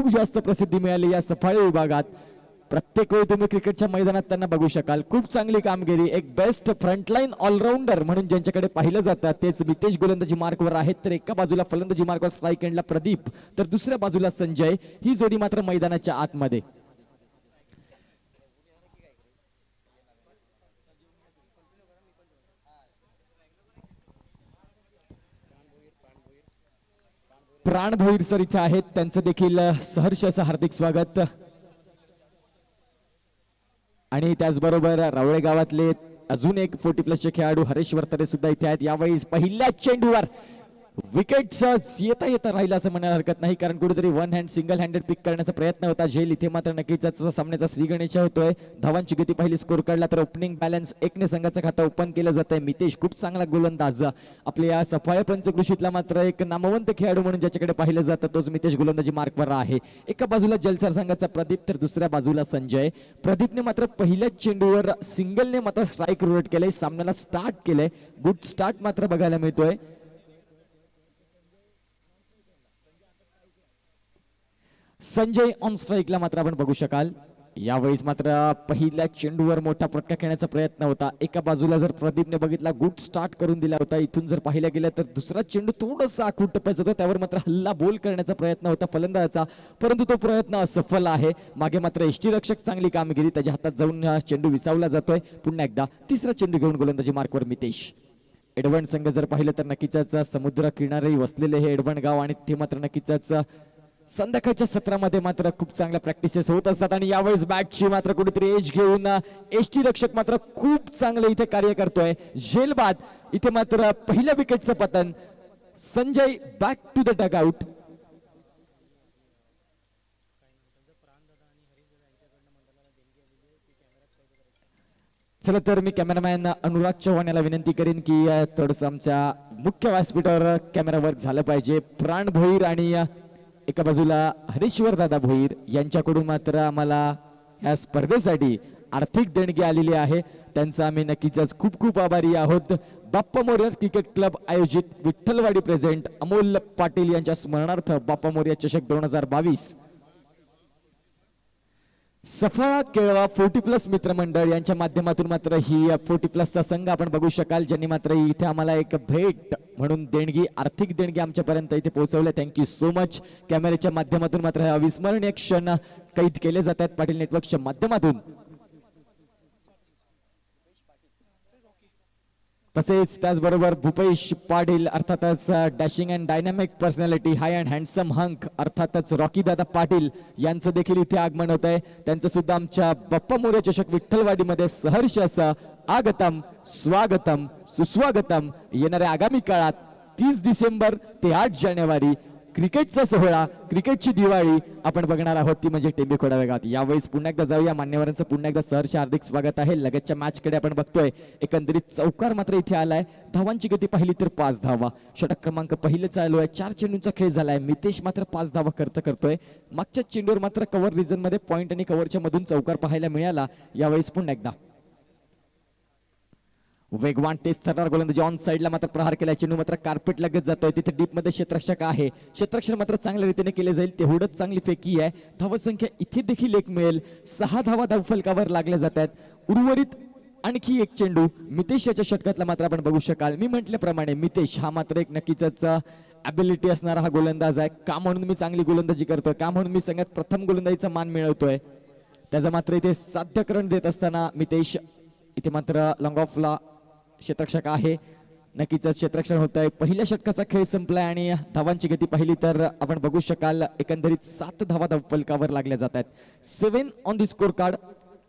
खूप जास्त प्रसिद्धी मिळाली या सफाळे विभागात. प्रत्येक वेळी तुम्ही क्रिकेटच्या मैदानात त्यांना बघू शकाल. खूप चांगली कामगिरी. एक बेस्ट फ्रंटलाईन ऑलराऊंडर म्हणून ज्यांच्याकडे पाहिलं जातं तेच मितेश गोलंदाजी मार्कवर आहेत. तर एका बाजूला फलंदाजी मार्कवर स्ट्राईक एंडला प्रदीप, तर दुसऱ्या बाजूला संजय. ही जोडी मात्र मैदानाच्या आतमध्ये. प्राण भोईर सर इथे आहेत, त्यांचं देखील सहर्ष असं हार्दिक स्वागत. आणि त्याचबरोबर रावळे गावातले अजून एक 40+ खेळाडू हरेश वर्तरे सुद्धा इथे आहेत. यावेळी पहिल्या चेंडूवर विकेट येता येता राहिला असं म्हणायला हरकत नाही, कारण कुठेतरी वन हँड सिंगल हँडेड पिक करण्याचा प्रयत्न होता. झेल इथे मात्र नक्कीच सामन्याचा श्री गणेश होतोय. धावांची गती पहिली स्कोर काढला तर ओपनिंग बॅलन्स 1 संघाचं खातं ओपन केलं जातंय. मितेश खूप चांगला गोलंदाज. आपल्या या सफाळे पंचकृषीतला मात्र एक नामवंत खेळाडू म्हणून ज्याच्याकडे पाहिलं जातं तोच मितेश गोलंदाजी मार्कवर आहे. एका बाजूला जलसर संघाचा प्रदीप, तर दुसऱ्या बाजूला संजय. प्रदीपने मात्र पहिल्या चेंडूवर सिंगलने मात्र स्ट्राईक रोटेट केलंय. सामन्याला स्टार्ट केलंय. गुड स्टार्ट मात्र बघायला मिळतोय. संजय ऑन स्ट्राईकला मात्र आपण बघू शकाल. यावेळीच मात्र पहिल्या चेंडूवर मोठा फटका खेळण्याचा प्रयत्न होता. एका बाजूला जर प्रदीपने बघितला गुड स्टार्ट करून दिला होता. इथून जर पाहिलं गेलं तर दुसरा चेंडू थोडासा आखूड टप्प्याचा होता, त्यावर मात्र हल्ला बोल करण्याचा प्रयत्न होता फलंदाजाचा, परंतु तो प्रयत्न असफल आहे. मागे मात्र यष्टीरक्षक चांगली कामगिरी. त्याच्या हातात जाऊन चेंडू विसावला जातोय. पुन्हा एकदा तिसरा चेंडू घेऊन गोलंदाजी मार्कवर मितेश. एडवण संघ जर पाहिलं तर नक्कीच समुद्र किनारी वसलेले हे एडवण गाव, आणि ते मात्र नक्कीच संध्याकाळच्या सत्रामध्ये मात्र खूप चांगल्या प्रॅक्टिसेस होत असतात. आणि यावेळेस बॅटची मात्र कुठेतरी एज घेऊन एसटी रक्षक मात्र खूप चांगले इथे कार्य करतोय. झेलबाद इथे मात्र पहिल्या विकेटचं पतन. Sanjay back to the dugout. चला तर मी कॅमेरामॅन अनुराग चव्हाण याला विनंती करेन की थोडस आमच्या मुख्य व्यासपीठावर कॅमेरा वर्क झालं पाहिजे. प्राण भोईर आणि एका बाजूला हरीश्वर दादा भोईर यांच्याकडून मात्र आम्हाला ह्या स्पर्धेसाठी आर्थिक देणगी आलेली आहे. त्यांचा आम्ही नक्कीच खूप खूप आभारी आहोत. बाप्पा मोर्या क्रिकेट क्लब आयोजित विठ्ठलवाडी प्रेझेंट अमोल पाटील यांच्या स्मरणार्थ बाप्पा मोर्या चषक 2022 सफाळा केळवा 40+ मित्रमंडळ यांच्या माध्यमातून मात्र ही 40+चा संघ आपण बघू शकाल, ज्यांनी मात्र इथे आम्हाला एक भेट म्हणून देणगी, आर्थिक देणगी आमच्यापर्यंत इथे पोहोचवल्या. Thank you so much. कॅमेऱ्याच्या माध्यमातून मात्र हे अविस्मरणीय क्षण कैद केले जात आहेत पाटील नेटवर्कच्या माध्यमातून. तसेच त्याचबरोबर भूपेश पाटील अर्थातच dashing and dynamic personality, high and handsome hunk अर्थातच रॉकी दादा पाटील यांचं देखील इथे आगमन होत आहे. त्यांचं सुद्धा आमच्या बाप्पा मोर्या चषक विठ्ठलवाडीमध्ये सहर्ष असं आगतम, स्वागतम, सुस्वागतम. येणाऱ्या आगामी काळात 30 डिसेंबर ते 8 जानेवारी क्रिकेटचा सोहळा, क्रिकेटची दिवाळी आपण बघणार आहोत, ती म्हणजे टेंबेखोडा वेगात. यावेळेस पुन्हा एकदा जाऊया. मान्यवरांचं पुन्हा एकदा सहर्ष हार्दिक स्वागत आहे. लगतच्या मॅचकडे आपण बघतोय. एकंदरीत चौकार मात्र इथे आलाय. धावांची गती पाहिली तर 5 धावा. षटक क्रमांक पहिले चालू आहे. 4 चेंडूंचा खेळ झालाय. मितेश मात्र 5 धावा करतोय. मागच्या चेंडूवर मात्र कव्हर रिजन मध्ये पॉइंट आणि कव्हरच्या मधून चौकार पाहायला मिळाला. यावेळेस पुन्हा एकदा वेगवान तेज ठरणार गोलंदाजी ऑन साइडला मात्र प्रहार केला. चेंडू मात्र कार्पेट लगत जातोय. तिथे डीप मध्ये क्षेत्ररक्षक आहे. क्षेत्ररक्षण मात्र चांगल्या रीतीने केले जाईल. तेवढंच चांगली फेकी आहे. धावसंख्या इथे देखील 1 मिळेल. 6 धावा धावफलकावर लागल्या जात आहेत. उर्वरित आणखी एक चेंडू मितेश याच्या षटकातला मात्र आपण बघू शकाल. मी म्हटल्याप्रमाणे मितेश हा मात्र एक नक्कीच ॲबिलिटी असणारा हा गोलंदाज आहे. का म्हणून मी चांगली गोलंदाजी करतोय, का म्हणून मी सगळ्यात प्रथम गोलंदाजीचा मान मिळवतोय, त्याचा मात्र इथे साध्यकरण देत असताना मितेश इथे मात्र लॉंग ऑफला क्षेत्ररक्षक आहे. नक्कीच क्षेत्ररक्षण होत आहे. पहिल्या षटकाचा खेळ संपलाय आणि धावांची गती पाहिली तर आपण बघू शकाल एकंदरीत 7 धावा धावफलकावर लागल्या जात आहेत. 7 on the score card.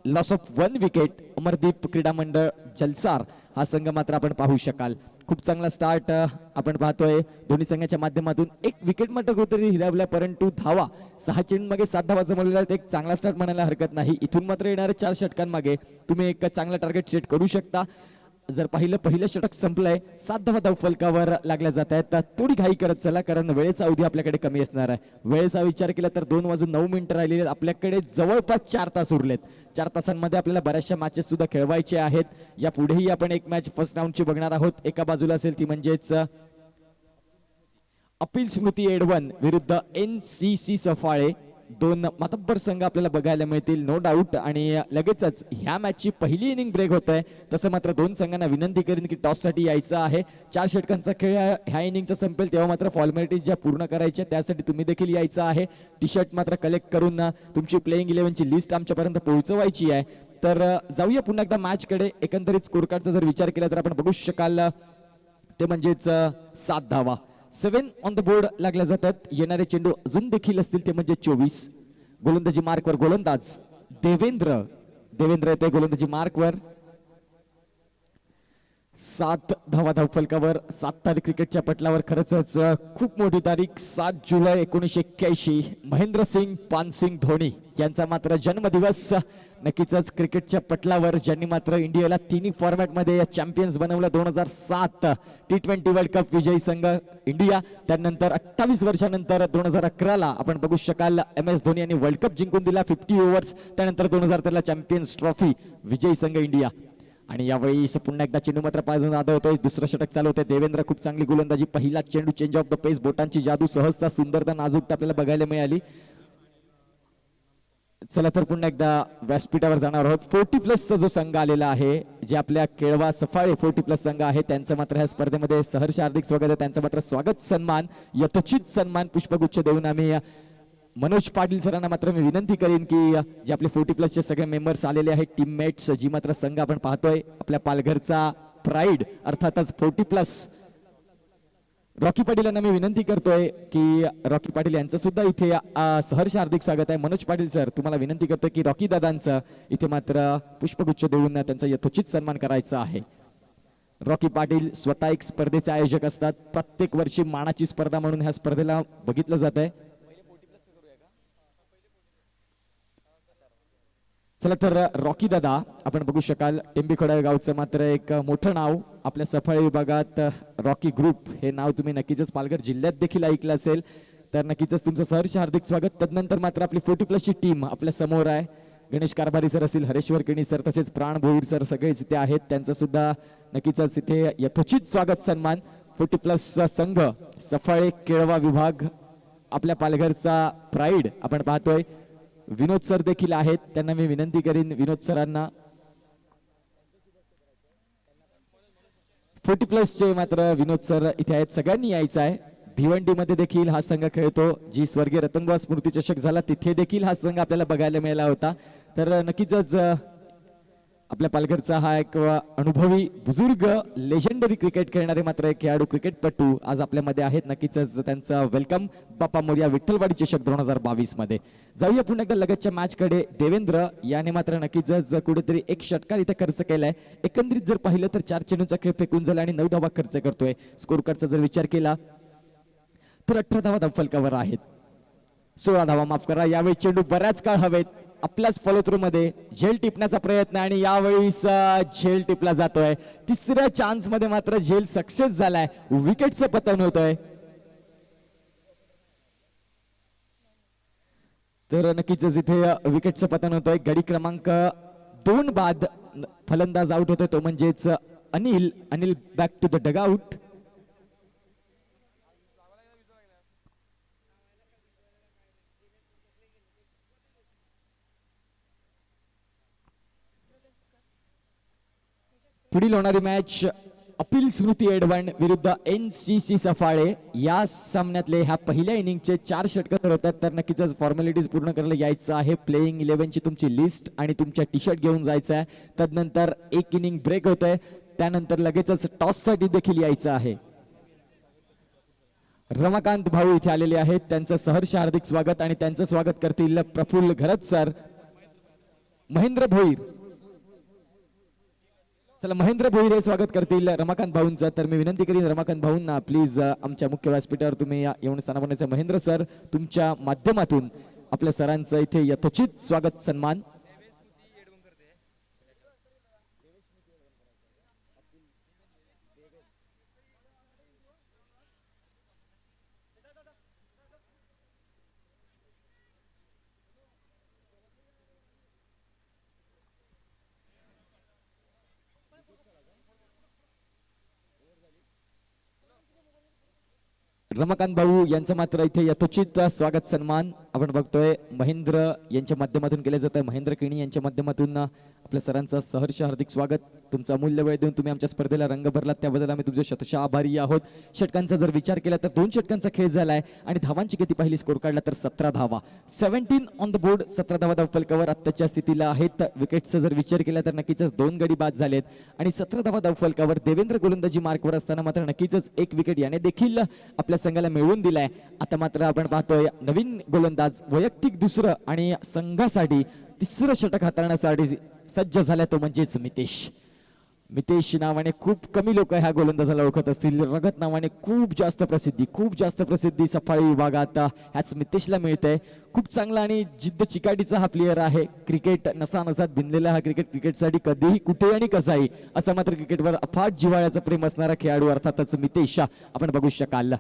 Loss of 1 wicket. Amardeep क्रीडा मंडळ जलसार हा संघ मात्र आपण पाहू शकाल. खूप चांगला स्टार्ट आपण पाहतोय दोन्ही संघाच्या माध्यमातून. 1 विकेट मात्र कुठेतरी हिरावल्या, परंतु धावा 6 चेंडूंमागे 7 धावा जमवलेल्या आहेत. एक चांगला स्टार्ट म्हणायला हरकत नाही. इथून मात्र येणाऱ्या 4 षटकांमागे तुम्ही एक चांगला टार्गेट सेट करू शकता. जर पहिलं षटक संपलंय, 7 धावा धावफलकावर लागल्या जात आहेत. थोडी घाई करत चला, कारण वेळेचा अवधी आपल्याकडे कमी असणार आहे. वेळेचा विचार केला तर 2:09 राहिलेले आहेत. आपल्याकडे जवळपास 4 तास उरलेत. 4 तासांमध्ये आपल्याला बऱ्याचशा मॅचेस सुद्धा खेळवायचे आहेत. या पुढेही आपण एक मॅच फर्स्ट राऊंडची बघणार आहोत. एका बाजूला असेल ती म्हणजेच अपील स्मृती एडवन विरुद्ध NCC सफाळे. दोन मातब्बर संघ आपल्याला बघायला मिळतील नो डाऊट. आणि लगेचच ह्या मॅचची पहिली इनिंग ब्रेक होत आहे. तसं मात्र दोन संघांना विनंती करेन की टॉससाठी यायचं आहे. 4 षटकांचा खेळ ह्या इनिंगचा संपेल तेव्हा मात्र फॉर्मॅलिटीज ज्या पूर्ण करायच्या त्यासाठी तुम्ही देखील यायचं आहे. टी शर्ट मात्र कलेक्ट करून तुमची प्लेइंग 11ची लिस्ट आमच्यापर्यंत पोहोचवायची आहे. तर जाऊया पुन्हा एकदा मॅचकडे. एकंदरीत स्कोर कार्डचा जर विचार केला तर आपण बघू शकाल ते म्हणजेच 7 धावा 7 ऑन द बोर्ड लागल्या जातात. येणारे चेंडू अजून देखील असतील ते म्हणजे 24. गोलंदाजी मार्कवर गोलंदाज देवेंद्र येते गोलंदाजी मार्कवर. 7 धावा धावफलकावर. 7 तारीख क्रिकेटच्या पटलावर खरंच खूप मोठी तारीख. 7 जुलै 1981 महेंद्रसिंग पानसिंग धोनी यांचा मात्र जन्मदिवस. नक्कीच क्रिकेटच्या पटलावर ज्यांनी मात्र इंडियाला तिन्ही फॉर्मॅटमध्ये चॅम्पियन्स बनवलं. 2007 T20 वर्ल्ड कप विजयी संघ इंडिया. त्यानंतर 28 वर्षानंतर 2011ला आपण बघू शकाल MS धोनी यांनी वर्ल्ड कप जिंकून दिला 50 ओव्हर्स. त्यानंतर 2013ला चॅम्पियन्स ट्रॉफी विजयी संघ इंडिया. आणि यावेळी पुन्हा एकदा चेंडू मात्र पायजून आदळतोय. दुसरं षटक चालू होतंय. देवेंद्र खूप चांगली गोलंदाजी. पहिला चेंडू चेंज ऑफ द पेस. बोटांची जादू, सहजता, सुंदरता, नाजूकता आपल्याला बघायला मिळाली. चला तर पुन्हा एकदा व्यासपीठावर जाणार आहोत. 40+ जो संघ आलेला आहे जे आपल्या केळवा सफाळे 40+ संघ आहे त्यांचं मात्र ह्या स्पर्धेमध्ये सहर्ष हार्दिक स्वागत आहे. त्यांचं मात्र स्वागत सन्मान यथोचित सन्मान पुष्पगुच्छ देऊन आम्ही मनोज पाटील सरांना मात्र मी विनंती करीन की जे आपले 40+ चे सगळे मेंबर्स आलेले आहेत टीममेट्स जी मात्र संघ आपण पाहतोय आपल्या पालघरचा प्राईड अर्थातच 40+ रॉकी पाटील यांना मी विनंती करतोय की रॉकी पाटील यांचं सुद्धा इथे सहर्ष हार्दिक स्वागत आहे. मनोज पाटील सर तुम्हाला विनंती करतोय की रॉकी दादांचं इथे मात्र पुष्पगुच्छ देऊन त्यांचा यथोचित सन्मान करायचा आहे. रॉकी पाटील स्वतः एक स्पर्धेचे आयोजक असतात. प्रत्येक वर्षी मानाची स्पर्धा म्हणून ह्या स्पर्धेला बघितलं जात आहे. चला तर रॉकी दादा आपण बघू शकाल टेंबीखोडा गावचं मात्र एक मोठं नाव आपल्या सफाळे विभागात रॉकी ग्रुप हे नाव तुम्ही नक्कीच पालघर जिल्ह्यात देखील ऐकलं असेल. तर नक्कीच तुमचं सहर्ष हार्दिक स्वागत. तदनंतर मात्र आपली 40+ ची टीम आपल्या समोर आहे. गणेश कारभारी सर असतील, हरेश्वर केणी सर तसेच प्राण भोईर सर सगळेच इथे आहेत. त्यांचं सुद्धा नक्कीच इथे यथोचित स्वागत सन्मान. 40+ संघ सफाळे केळवा विभाग आपल्या पालघरचा प्राईड आपण पाहतोय. विनोद सर देखील आहेत. त्यांना मी विनंती करीन विनोद सरांना 40+ चे मात्र विनोद सर इथे आहेत. सगळ्यांनी यायचं आहे. भिवंडी मध्ये देखील हा संघ खेळतो. जी स्वर्गीय रतनबुवा स्मृती चषक झाला तिथे देखील हा संघ आपल्याला बघायला मिळाला होता. तर नक्कीच आपल्या पालघरचा हा एक अनुभवी बुजुर्ग लेजेंडरी क्रिकेट खेळणारे मात्र एक खेळाडू क्रिकेटपटू आज आपल्यामध्ये आहेत. नक्कीच त्यांचं वेलकम बाप्पा मोरया विठ्ठलवाडी चषक 2022 मध्ये. जाऊया पुन्हा एकदा लगतच्या मॅच कडे. देवेंद्र याने मात्र नक्कीच कुठेतरी एक षटकार इथे खर्च केलाय. एकंदरीत जर पाहिलं तर 4 चेंडूचा खेळ फेकून झाला आणि 9 धावा खर्च करतोय. स्कोर कार्डचा जर विचार केला तर 18 धावा धावफलकावर आहेत. 16 धावा माफ करा. यावेळी चेंडू बऱ्याच काळ हवेत. आपल्याच फॉलो थ्रू मध्ये झेल टिपण्याचा प्रयत्न आणि यावेळी झेल टिपला जातोय. तिसऱ्या चान्स मध्ये मात्र झेल सक्सेस झालाय. विकेटचं पतन होतंय. तर नक्कीच इथे विकेटचं पतन होतंय. गडी क्रमांक 2 बाद फलंदाज आउट होतोय तो म्हणजेच Anil back to the dugout. पुढील होणारी मॅच अपील स्मृती एडवण विरुद्ध NCC सफाळे. या सामन्यातले ह्या पहिल्या इनिंगचे 4 षटकार होतात. तर नक्कीच फॉर्मॅलिटीज पूर्ण करायला यायचं आहे. प्लेइंग 11ची तुमची लिस्ट आणि तुमच्या टी शर्ट घेऊन जायचं आहे. तदनंतर एक इनिंग ब्रेक होत आहे. त्यानंतर लगेचच टॉस साठी देखील यायचं आहे. रमाकांत भाऊ इथे आलेले आहेत. त्यांचं सहर्ष हार्दिक स्वागत आणि त्यांचं स्वागत करतील प्रफुल्ल घरत सर. महेंद्र भोईर चला महेंद्र भोईर हे स्वागत करतील रमाकांत भाऊंचं. तर मी विनंती करीन रमाकांत भाऊंना प्लीज आमच्या मुख्य व्यासपीठावर तुम्ही येऊन स्थान बनायचं. महेंद्र सर तुमच्या माध्यमातून आपल्या सरांचं इथे यथोचित स्वागत सन्मान. रमाकांत भाऊ यांचं मात्र इथे यथोचित स्वागत सन्मान. आपण बघतोय महेंद्र यांच्या माध्यमातून केले जात आहे. महेंद्र किणी यांच्या माध्यमातून आपल्या सरांचं सहर्ष हार्दिक स्वागत. तुमचा अमूल्य वेळ देऊन तुम्ही आमच्या स्पर्धेला रंग भरलात त्याबद्दल आम्ही तुमचे शतशः आभारी आहोत. षटकांचा जर विचार केला तर 2 षटकांचा खेळ झालाय आणि धावांची गती पाहिली स्कोर काढला तर 17 धावा, 17 ऑन द बोर्ड. 17 धावा धावफलकावर आत्ताच्या स्थितीला आहेत. विकेटचा जर विचार केला तर नक्कीच 2 गडी बाद झालेत आणि 17 धावा धावफलकावर. देवेंद्र गोलंदाजी मार्कवर असताना मात्र नक्कीच 1 विकेट याने देखील आपल्या संघाला मिळवून दिलाय. आता मात्र आपण पाहतोय नवीन गोलंदाज वैयक्तिक दुसरं आणि संघासाठी तिसरं षटक हाताळण्यासाठी सज्ज झाला तो म्हणजेच मितेश नावाने खूप कमी लोक ह्या गोलंदाजाला ओळखत असतील. रगत नावाने खूप जास्त प्रसिद्धी सफाळी विभागात ह्याच मितेशला मिळते. खूप चांगला आणि जिद्द चिकाटीचा हा प्लेयर आहे. क्रिकेट नसानसात भिनलेला हा क्रिकेटसाठी कधीही कुठेही आणि कसाही असा मात्र क्रिकेटवर अफाट जिव्हाळ्याचा प्रेम असणारा खेळाडू अर्थातच मितेश आपण बघू शकाल.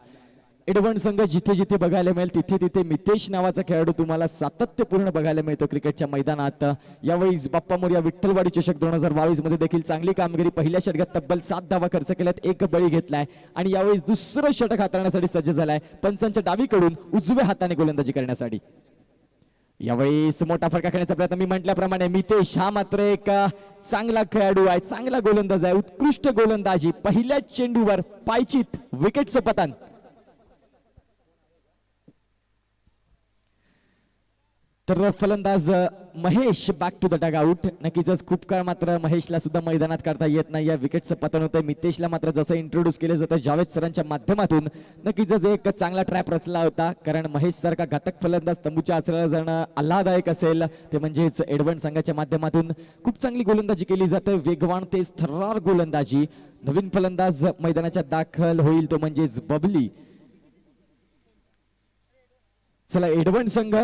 एडवण संघ जिथे जिथे बघायला मिळेल तिथे तिथे मितेश नावाचा खेळाडू तुम्हाला सातत्यपूर्ण बघायला मिळतो क्रिकेटच्या मैदानात. यावेळी बाप्पा मोरया विठ्ठलवाडी चषक 2022 मध्ये देखील चांगली कामगिरी. पहिल्या षटकात तब्बल 7 धावा खर्च केल्यात, 1 बळी घेतलाय आणि यावेळी दुसरं षटक हाताळण्यासाठी सज्ज झालाय पंचांच्या डावीकडून उजव्या हाताने गोलंदाजी करण्यासाठी. यावेळी मोठा फरक खेळण्याचा प्रयत्न. मी म्हटल्याप्रमाणे मितेश हा मात्र एक चांगला खेळाडू आहे, चांगला गोलंदाज आहे, उत्कृष्ट गोलंदाजी. पहिल्याच चेंडूवर पायचीत विकेटचं पतन. तर फलंदाज Mahesh back to the dugout. नक्कीच खूप काळ मात्र महेशला सुद्धा मैदानात काढता येत नाही. या विकेटचं पतन होतं. मितेशला मात्र जसं इंट्रोड्यूस केलं जातं जावेद सरांच्या माध्यमातून नक्कीच एक चांगला ट्रॅप रचला होता. कारण महेश सारखा घातक फलंदाज तंबूच्या आश्रयाला जाणं आल्हाददायक असेल ते म्हणजेच एडवण संघाच्या माध्यमातून खूप चांगली गोलंदाजी केली जाते. वेगवान तेज थर्रार गोलंदाजी. नवीन फलंदाज मैदानाच्या दाखल होईल तो म्हणजेच बबली. चला एडवण संघ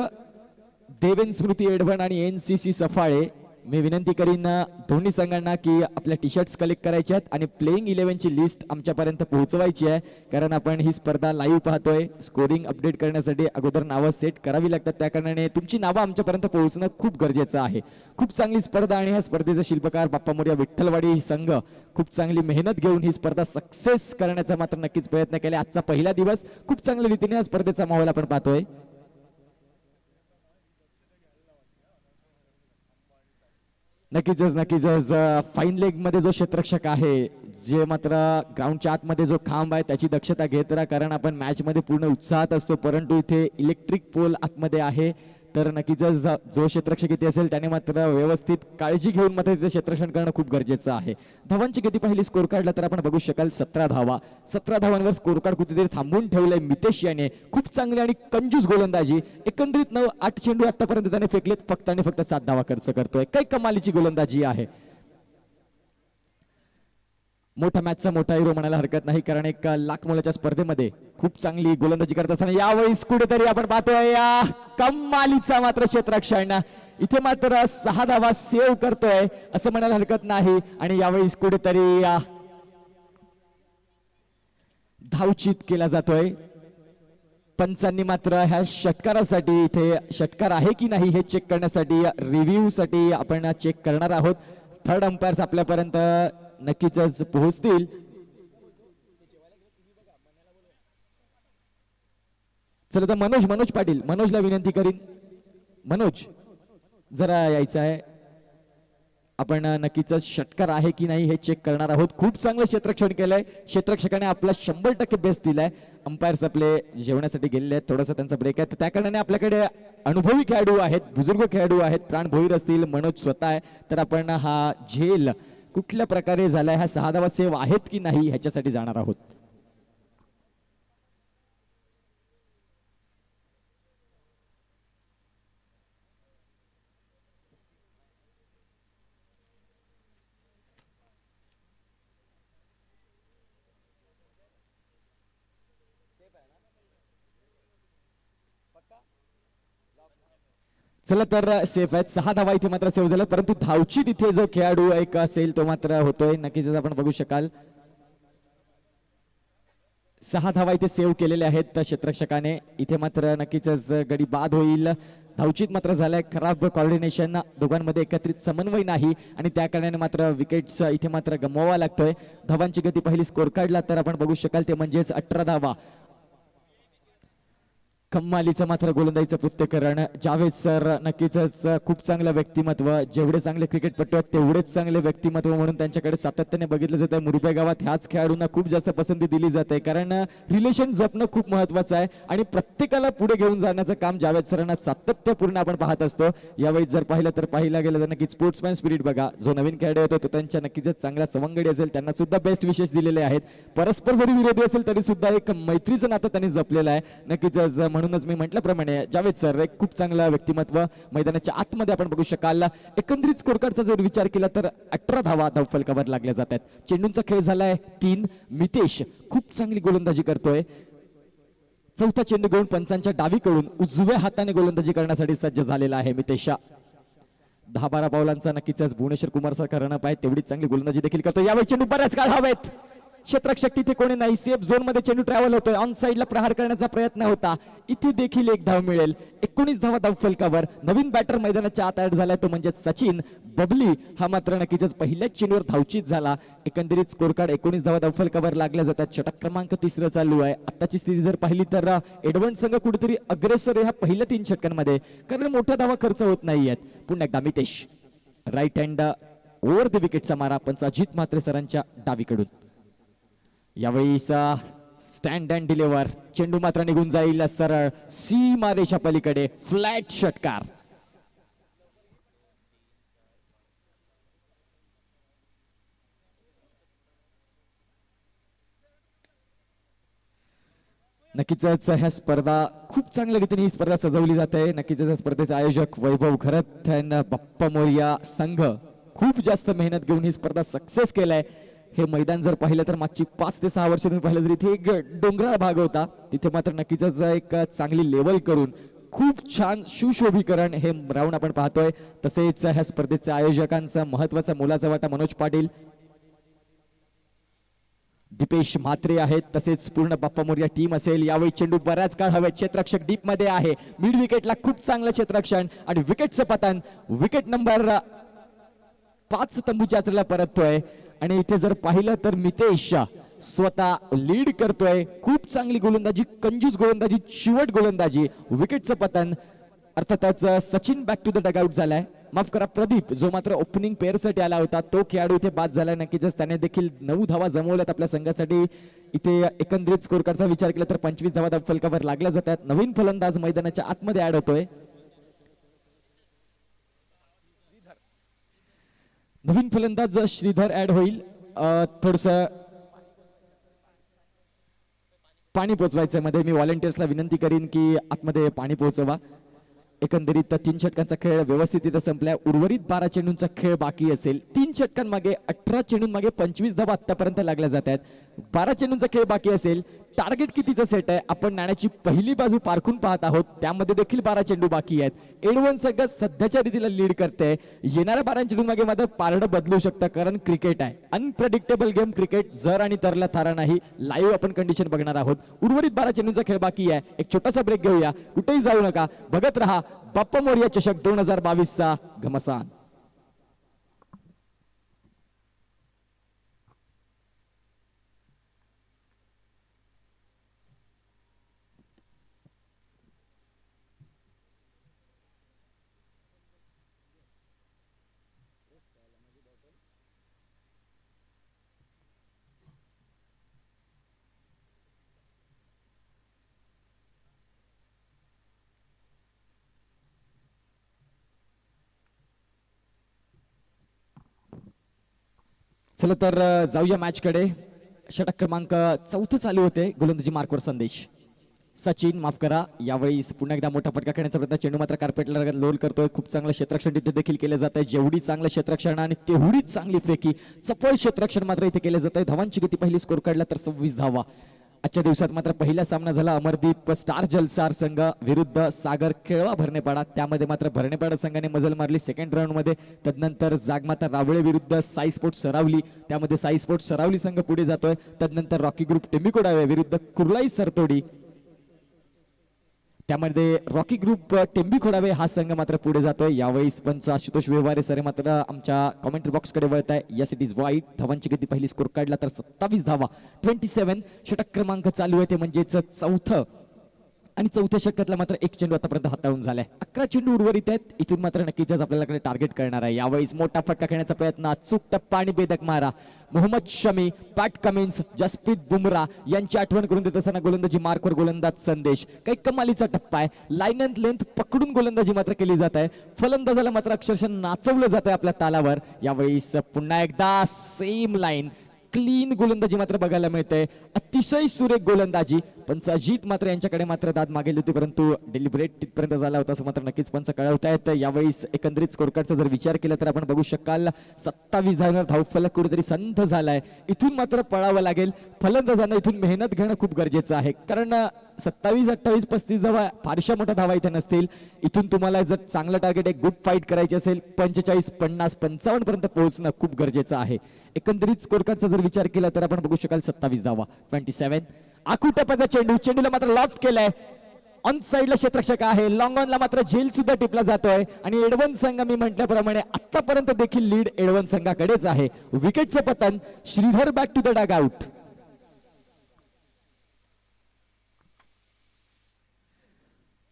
देवेन स्मृती एडवण आणि NCC सफाळे. मी विनंती करीन दोन्ही संघांना की आपल्या टी शर्ट्स कलेक्ट करायचे आहेत आणि प्लेइंग 11ची लिस्ट आमच्यापर्यंत पोहोचवायची आहे. कारण आपण ही स्पर्धा लाईव्ह पाहतोय. स्कोरिंग अपडेट करण्यासाठी अगोदर नावं सेट करावी लागतात. त्या कारणाने तुमची नावं आमच्यापर्यंत पोहोचणं खूप गरजेचं आहे. खूप चांगली स्पर्धा आणि ह्या स्पर्धेचे शिल्पकार बाप्पा मोरया विठ्ठलवाडी संघ खूप चांगली मेहनत घेऊन ही स्पर्धा सक्सेस करण्याचा मात्र नक्कीच प्रयत्न केला. आजचा पहिला दिवस खूप चांगल्या रीतीने या स्पर्धेचा माहोल आपण पाहतोय. नक्कीच फाईन लेग मध्ये जो क्षेत्ररक्षक आहे जे मात्र ग्राउंडच्या आतमध्ये जो खांब आहे त्याची दक्षता घेत राहा. कारण आपण मॅच मध्ये पूर्ण उत्साहात असतो परंतु इथे इलेक्ट्रिक पोल आतमध्ये आहे. तर नक्कीच जो क्षेत्ररक्षक इथे असेल त्याने मात्र व्यवस्थित काळजी घेऊन मात्र तिथे क्षेत्ररक्षण करणं खूप गरजेचं आहे. धावांची गती पहिली स्कोर कार्डला तर आपण बघू शकाल 17 धावा. 17 धावांवर स्कोर कार्ड कुठेतरी थांबवून ठेवलंय मितेश याने. खूप चांगली आणि कंजूस गोलंदाजी. एकंदरीत 8 चेंडू आतापर्यंत त्याने फेकलेत. फक्त आणि फक्त 7 धावा खर्च करतोय. काही कमालीची गोलंदाजी आहे. मोठा मॅचचा मोठा हिरो म्हणायला हरकत नाही कारण 1 लाख मोलाच्या स्पर्धेमध्ये खूप चांगली गोलंदाजी करत असताना यावेळी कुठेतरी आपण पाहतोय या कमालीचा मात्र क्षेत्ररक्षण. इथे मात्र 6 धावा सेव्ह करतोय असं म्हणायला हरकत नाही आणि यावेळी कुठेतरी धावचित केला जातोय. पंचांनी मात्र ह्या षटकारासाठी इथे षटकार आहे की नाही हे चेक करण्यासाठी रिव्ह्यू साठी आपण चेक करणार आहोत. थर्ड अंपायर्स आपल्यापर्यंत नक्कीच पोहोचतील. चला तर मनोज पाटील, मनोजला विनंती करीन. मनोज जरा यायचं आहे. आपण नक्कीच षटकार आहे की नाही हे चेक करणार आहोत. खूप चांगलं क्षेत्ररक्षण केलंय. क्षेत्ररक्षकाने आपला 100% बेस्ट दिलाय. अंपायर्स आपले जेवण्यासाठी गेलेले आहेत. थोडासा त्यांचा ब्रेक आहे. त्या कारणाने आपल्याकडे अनुभवी खेळाडू आहेत, बुजुर्ग खेळाडू आहेत. प्राण भोईर असतील, मनोज स्वतः आहे. तर आपण हा झेल कुठल्या प्रकारे झालाय, ह्या 6 धावा सेव्ह आहेत की नाही ह्याच्यासाठी जाणार आहोत. चला तर सेफ आहेत. 6 धावा इथे मात्र सेव्ह झाल्या परंतु धावची तिथे जो खेळाडू एक असेल तो मात्र होतोय. नक्कीच आपण बघू शकाल 6 धावा इथे सेव्ह केलेल्या आहेत क्षेत्ररक्षकाने. इथे मात्र नक्कीच गडी बाद होईल. धावचीत मात्र झालाय. खराब कॉर्डिनेशन, दोघांमध्ये एकत्रित समन्वय नाही आणि त्या कारणाने मात्र विकेट्स इथे मात्र गमवावा लागतोय. धावांची गती पहिली स्कोर काढला तर आपण बघू शकाल ते म्हणजेच 18 धावा. कम्मालीचं मात्र गोलंदाजीचं पुत्तेकरण जावेद सर नक्कीच खूप चांगलं व्यक्तिमत्व, जेवढे चांगले क्रिकेटपटू आहेत तेवढेच चांगले व्यक्तिमत्व म्हणून त्यांच्याकडे सातत्याने बघितलं जातं. मुरबे गावात ह्याच खेळाडूंना खूप जास्त पसंती दिली जाते, कारण रिलेशन जपणं खूप महत्वाचं आहे आणि प्रत्येकाला पुढे घेऊन जाण्याचं काम जावेद सरांना सातत्यपूर्ण आपण पाहत असतो. यावेळी जर पाहिलं तर गेलं तर नक्कीच स्पोर्ट्समॅन स्पिरिट बघा, जो नवीन खेळाडू होतो तो त्यांच्या नक्कीच चांगला सवंगडी असेल, त्यांना सुद्धा बेस्ट विशेष दिलेले आहेत. परस्पर जरी विरोधी असेल तरी सुद्धा एक मैत्रीचं नातं त्यांनी जपलेलं आहे. नक्कीच म्हणूनच मी म्हटल्याप्रमाणे जावेद सर एक खूप चांगलं व्यक्तिमत्व मैदानाच्या आतमध्ये आपण बघू शकाल. एकंदरीत स्कोर कार्डचा जर विचार केला तर 18 धावा धावफलकावर लागल्या जातात. चेंडूंचा खेळ झालाय 3. मितेश खूप चांगली गोलंदाजी करतोय. चौथा चेंडू घेऊन पंचांच्या डावीकडून उजव्या हाताने गोलंदाजी करण्यासाठी सज्ज झालेला आहे मितेश. 10-12 पावलांचा नक्कीच भुवनेश्वर कुमार सर रणप आहे, तेवढीच चांगली गोलंदाजी देखील करतो. यावेळी चेंडू बऱ्याच काळ हवेत, क्षेत्ररक्षक तिथे कोणी नाही, सेफ झोन मध्ये चेंडू ट्रॅव्हल होतोय, ऑन साइडला प्रहार करण्याचा प्रयत्न होता, इथे देखील एक धाव मिळेल. 19 धावा धावफलकावर. नवीन बॅटर मैदानाच्या आत ऍड झालाय तो म्हणजे सचिन बबली, हा मात्र नक्कीच पहिल्याच चेंडूवर धावचीत झाला. एकंदरीत स्कोर कार्ड 19 धावा धावफलकावर लागल्या जातात. षटक क्रमांक 3 चालू आहे. आताची स्थिती जर पाहिली तर एडवंट संघ कुठेतरी अग्रेसर आहे ह्या पहिल्या 3 षटकांमध्ये, कारण मोठ्या धावा खर्च होत नाहीयेत. पुन्हा एकदा Mitesh right hand over the विकेटचा मारा पंच अजित म्हात्रे सरांच्या डावीकडून. यावेळी स्टँड अँड डिलिव्हर, चेंडू मात्र निघून जाईल सरळ सीमा रेषा पलीकडे, फ्लॅट षटकार. नक्कीच ह्या स्पर्धा खूप चांगल्या रीतीने ही स्पर्धा सजवली जाते. नक्कीच या स्पर्धेचे आयोजक वैभव खरत बाप्पा मोरया संघ खूप जास्त मेहनत घेऊन ही स्पर्धा सक्सेस केलाय. हे मैदान जर पाहिलं तर मागची 5 ते 6 वर्ष तुम्ही पाहिलं तर इथे एक डोंगराळ भाग होता, तिथे मात्र नक्कीच एक चांगली लेवल करून खूप छान सुशोभीकरण हे राऊंड आपण पाहतोय. तसेच ह्या स्पर्धेच्या आयोजकांचा महत्वाचा मोलाचा वाटा मनोज पाटील, दीपेश म्हात्रे आहेत, तसेच पूर्ण बाप्पा मोरया टीम असेल. यावेळी चेंडू बऱ्याच काळ हवेत, क्षेत्ररक्षक डीप मध्ये आहे, मिड विकेटला खूप चांगलं क्षेत्ररक्षण आणि विकेटचं पतन. विकेट नंबर 5 तंबूच्या आचरेला परततोय आणि इथे जर पाहिलं तर मितेश स्वतः लीड करतोय. खूप चांगली गोलंदाजी, कंजूस गोलंदाजी, चिवट गोलंदाजी, विकेटचं पतन. अर्थातच Sachin back to the dugout झालाय, माफ करा प्रदीप, जो मात्र ओपनिंग पेअर साठी आला होता तो खेळाडू इथे बाद झाला. नक्कीच त्याने देखील 9 धावा जमवल्यात आपल्या संघासाठी. इथे एकंदरीत स्कोर कार्डचा विचार केला तर 25 धावा फलकावर लागल्या जातात. नवीन फलंदाज मैदानाच्या आतमध्ये ऍड होतोय. नवीन फलंदाज श्रीधर ऍड होईल. थोडस पाणी पोचवायचं मध्ये, मी व्हॉलेंटियर्सला विनंती करीन की आतमध्ये पाणी पोहोचवा. एकंदरीत 3 षटकांचा खेळ व्यवस्थित इथं संपलाय. उर्वरित 12 चेंडूंचा खेळ बाकी असेल. 3 षटकांमागे 18 चेंडूंमागे 25 धावा आतापर्यंत लागल्या जात आहेत. 12 चेंडूंचा खेळ बाकी असेल. टार्गेट कितीचं सेट आहे आपण नाण्याची पहिली बाजू पारखून पाहत आहोत, त्यामध्ये देखील 12 चेंडू बाकी आहेत. एडवन संघ सध्याच्या रीतीला लीड करते. येणाऱ्या 12 चेंडू मागे मात्र पारडं बदलू शकतं, कारण क्रिकेट आहे, अनप्रेडिक्टेबल गेम क्रिकेट. जर आणि तरला थारा नाही. लाईव्ह आपण कंडिशन बघणार आहोत. उर्वरित 12 चेंडूंचा खेळ बाकी आहे. एक छोटासा ब्रेक घेऊया, कुठेही जाऊ नका, बघत रहा बाप्पा मोरया चषक 2022चा घमासान. चला तर जाऊया मॅच कडे. षटक क्रमांक 4 चालू होते. गोलंदाजी मार्कवर संदेश. सचिन माफ करा, यावेळी पुन्हा एकदा मोठा फटका खेळण्याचा प्रयत्न. चेंडू मात्र कार्पेटला लोल करतोय. खूप चांगलं क्षेत्ररक्षण तिथे देखील केलं जात आहे. जेवढी चांगलं क्षेत्ररक्षण आणि तेवढीच चांगली फेकी, चपळ क्षेत्ररक्षण मात्र इथे केलं जात आहे. धावांची गती पहिली स्कोर काढला तर 26 धावा. आजच्या दिवसात मात्र पहिला सामना झाला अमरदीप स्टार जलसार संघ विरुद्ध सागर खेळवा भरणेपाडा. त्यामध्ये मात्र भरणेपाडा संघाने मजल मारली सेकंड राऊंड मध्ये. तदनंतर जागमाता रावळे विरुद्ध साई स्पोर्ट्स सरावली, त्यामध्ये साई स्पोर्ट्स सरावली संघ पुढे जातोय. तदनंतर रॉकी ग्रुप टेंबिकोडावे विरुद्ध कुर्लाई सरतोडी, त्यामध्ये रॉकी ग्रुप टेंबी खोडावे हा संघ मात्र पुढे जातोय. यावेळी पंच आशुतोष व्यवहारे सर मात्र आमच्या कॉमेंट्री बॉक्स कडे वळत आहे. यस इट इज वाईट. धावांची गती पहिली स्कोर काढला तर 27 धावा. 27 षटक क्रमांक चालू आहे, ते म्हणजेच चौथं आणि चौथ्या षटकातला मात्र एक चेंडू आतापर्यंत हाताळून झालाय. 11 चेंडू उर्वरित आहेत. इथून मात्र नक्कीच आपल्याकडे टार्गेट करणार आहे. यावेळेस मोठा फटका खेळण्याचा प्रयत्न, अचूक टप्पा आणि बेधक मारा. मोहम्मद शमी, पॅट कमिन्स, जसप्रीत बुमरा यांची आठवण करून देत असताना गोलंदाजी मार्कवर गोलंदाज संदेश. काही कमालीचा टप्पा आहे. लाईन अँड लेंथ पकडून गोलंदाजी मात्र केली जात आहे. फलंदाजाला मात्र अक्षरशः नाचवलं जात आहे आपल्या तालावर. यावेळेस पुन्हा एकदा सेम लाईन, क्लीन गोलंदाजी मात्र बघायला मिळते. अतिशय सुरेख गोलंदाजी. पंच अजित मात्र यांच्याकडे मात्र दाद मागेली होती, परंतु डेलिब्रेट तिथपर्यंत झाला होता असं मात्र नक्कीच पंच कळवतायत. यावेळेस एकंदरीत स्कोर कार्डचा जर विचार केला तर आपण बघू शकाल 27 धावांवर धावफलक कुठेतरी संथ झालाय. इथून मात्र पळावं लागेल. फलंदाजांना इथून मेहनत घेणं खूप गरजेचं आहे, कारण 27, 28, 35 धावा फारशा मोठ्या धावा इथे नसतील. इथून तुम्हाला जर चांगलं टार्गेट, एक गुड फाईट करायची असेल 45, 50, 55 पर्यंत पोहोचणं खूप गरजेचं आहे. एकंदरीत स्कोर कार्डचा जर विचार केला तर आपण बघू शकाल 27 धावा. 27 आखू टप्प्याचा चेंडू, चेंडूला मात्र लॉफ्ट केलाय. ऑन साइडला क्षेत्ररक्षक आहे. लॉंग ऑनला मात्र झेल सुद्धा टिपला जातोय आणि एडवन संघ मी म्हटल्याप्रमाणे आतापर्यंत देखील लीड एडवन संघाकडेच आहे. विकेटचं पतन, Shridhar back to the dugout.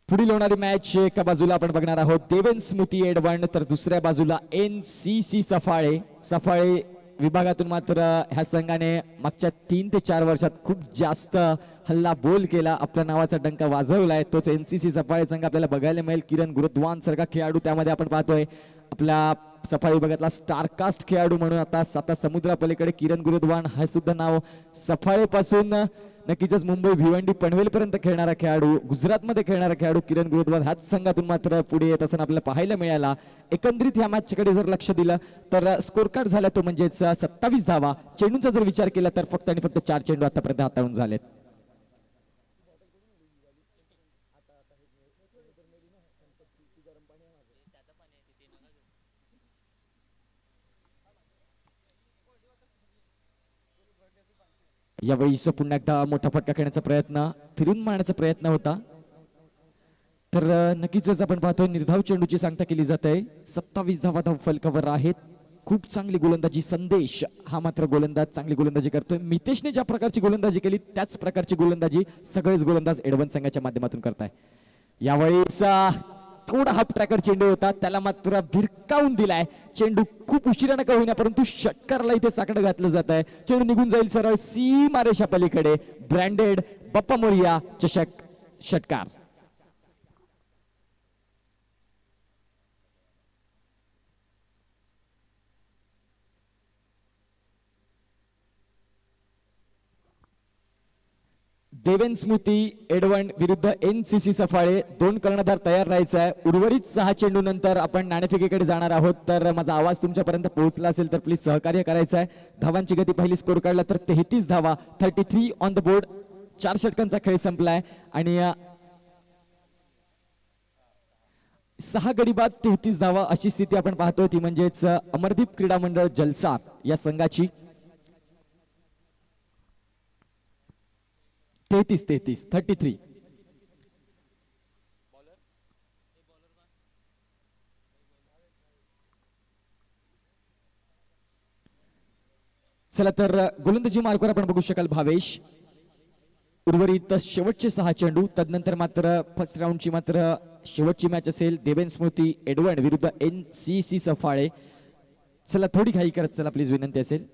पुढील होणारी मॅच एका बाजूला आपण बघणार आहोत देवेन स्मृती एडवण, तर दुसऱ्या बाजूला NCC सफाळे. सफाळे विभागातून मात्र ह्या संघाने मागच्या 3 ते 4 वर्षात खूप जास्त हल्ला बोल केला, आपल्या नावाचा डंका वाजवलाय. तोच NCC सफाळे संघ आपल्याला बघायला मिळेल. किरण गुरुद्वान सारखा खेळाडू त्यामध्ये आपण पाहतोय. आपल्या सफाळे विभागातला स्टारकास्ट खेळाडू म्हणून आता समुद्रापलीकडे किरण गुरुद्वान हे सुद्धा नाव. सफाळे पासून नक्कीच मुंबई भिवंडी पनवेल पर्यंत खेळणारा खेळाडू, गुजरातमध्ये खेळणारा खेळाडू किरण गुरुद्वार ह्याच संघातून मात्र पुढे येत असताना आपल्याला पाहायला मिळाला. एकंदरीत ह्या मॅचकडे जर लक्ष दिलं तर स्कोर कार्ड झाला तो म्हणजेच 27 धावा. चेंडूंचा जर विचार केला तर फक्त आणि फक्त 4 चेंडू आतापर्यंत हाताळून झालेत. यावेळी पुन्हा एकदा मोठा फटका खेळण्याचा प्रयत्न, फिरून मारण्याचा प्रयत्न होता. तर नक्कीच आपण पाहतोय निर्धाव चेंडूची सांगता केली जाते. 27 धावा धाव फलकावर आहेत. खूप चांगली गोलंदाजी संदेश हा मात्र गोलंदाज चांगली गोलंदाजी करतोय. मितेशने ज्या प्रकारची गोलंदाजी केली त्याच प्रकारची गोलंदाजी सगळेच गोलंदाज एडवन संघाच्या माध्यमातून करताय. यावेळेस थोडा हाफ ट्रॅकर चेंडू होता, त्याला मात्र भिरकावून दिलाय. चेंडू खूप उशिरानं का होईना परंतु षटकारला इथे साकडं घातलं जात आहे. चेंडू निघून जाईल सरळ सीमारेषा पलीकडे. ब्रँडेड बप्पा मोरिया चषक षटकार. देवेन स्मृती एडवण विरुद्ध NCC सफाळे. 2 कर्णधार तयार राहायचा आहे. उर्वरित 6 चेंडू नंतर आपण नाणेफेकीकडे जाणार आहोत. तर माझा आवाज तुमच्यापर्यंत पोहोचला असेल तर प्लीज सहकार्य करायचं आहे. धावांची गती पहिली स्कोर काढला तर 33 धावा, 33 ऑन द बोर्ड. 4 षटकांचा खेळ संपलाय आणि 6 गडी बाद 33 धावा अशी स्थिती आपण पाहतोय. ती म्हणजेच अमरदीप क्रीडा मंडळ जलसार या संघाची. 33. चला तर गोलंदाजी मार्कवर आपण बघू शकाल भावेश. उर्वरित शेवटचे 6 चेंडू, तदनंतर मात्र फर्स्ट राऊंडची मात्र शेवटची मॅच असेल देवेन स्मृती एडवण विरुद्ध NCC सफाळे. चला थोडी घाई करत चला प्लीज, विनंती असेल.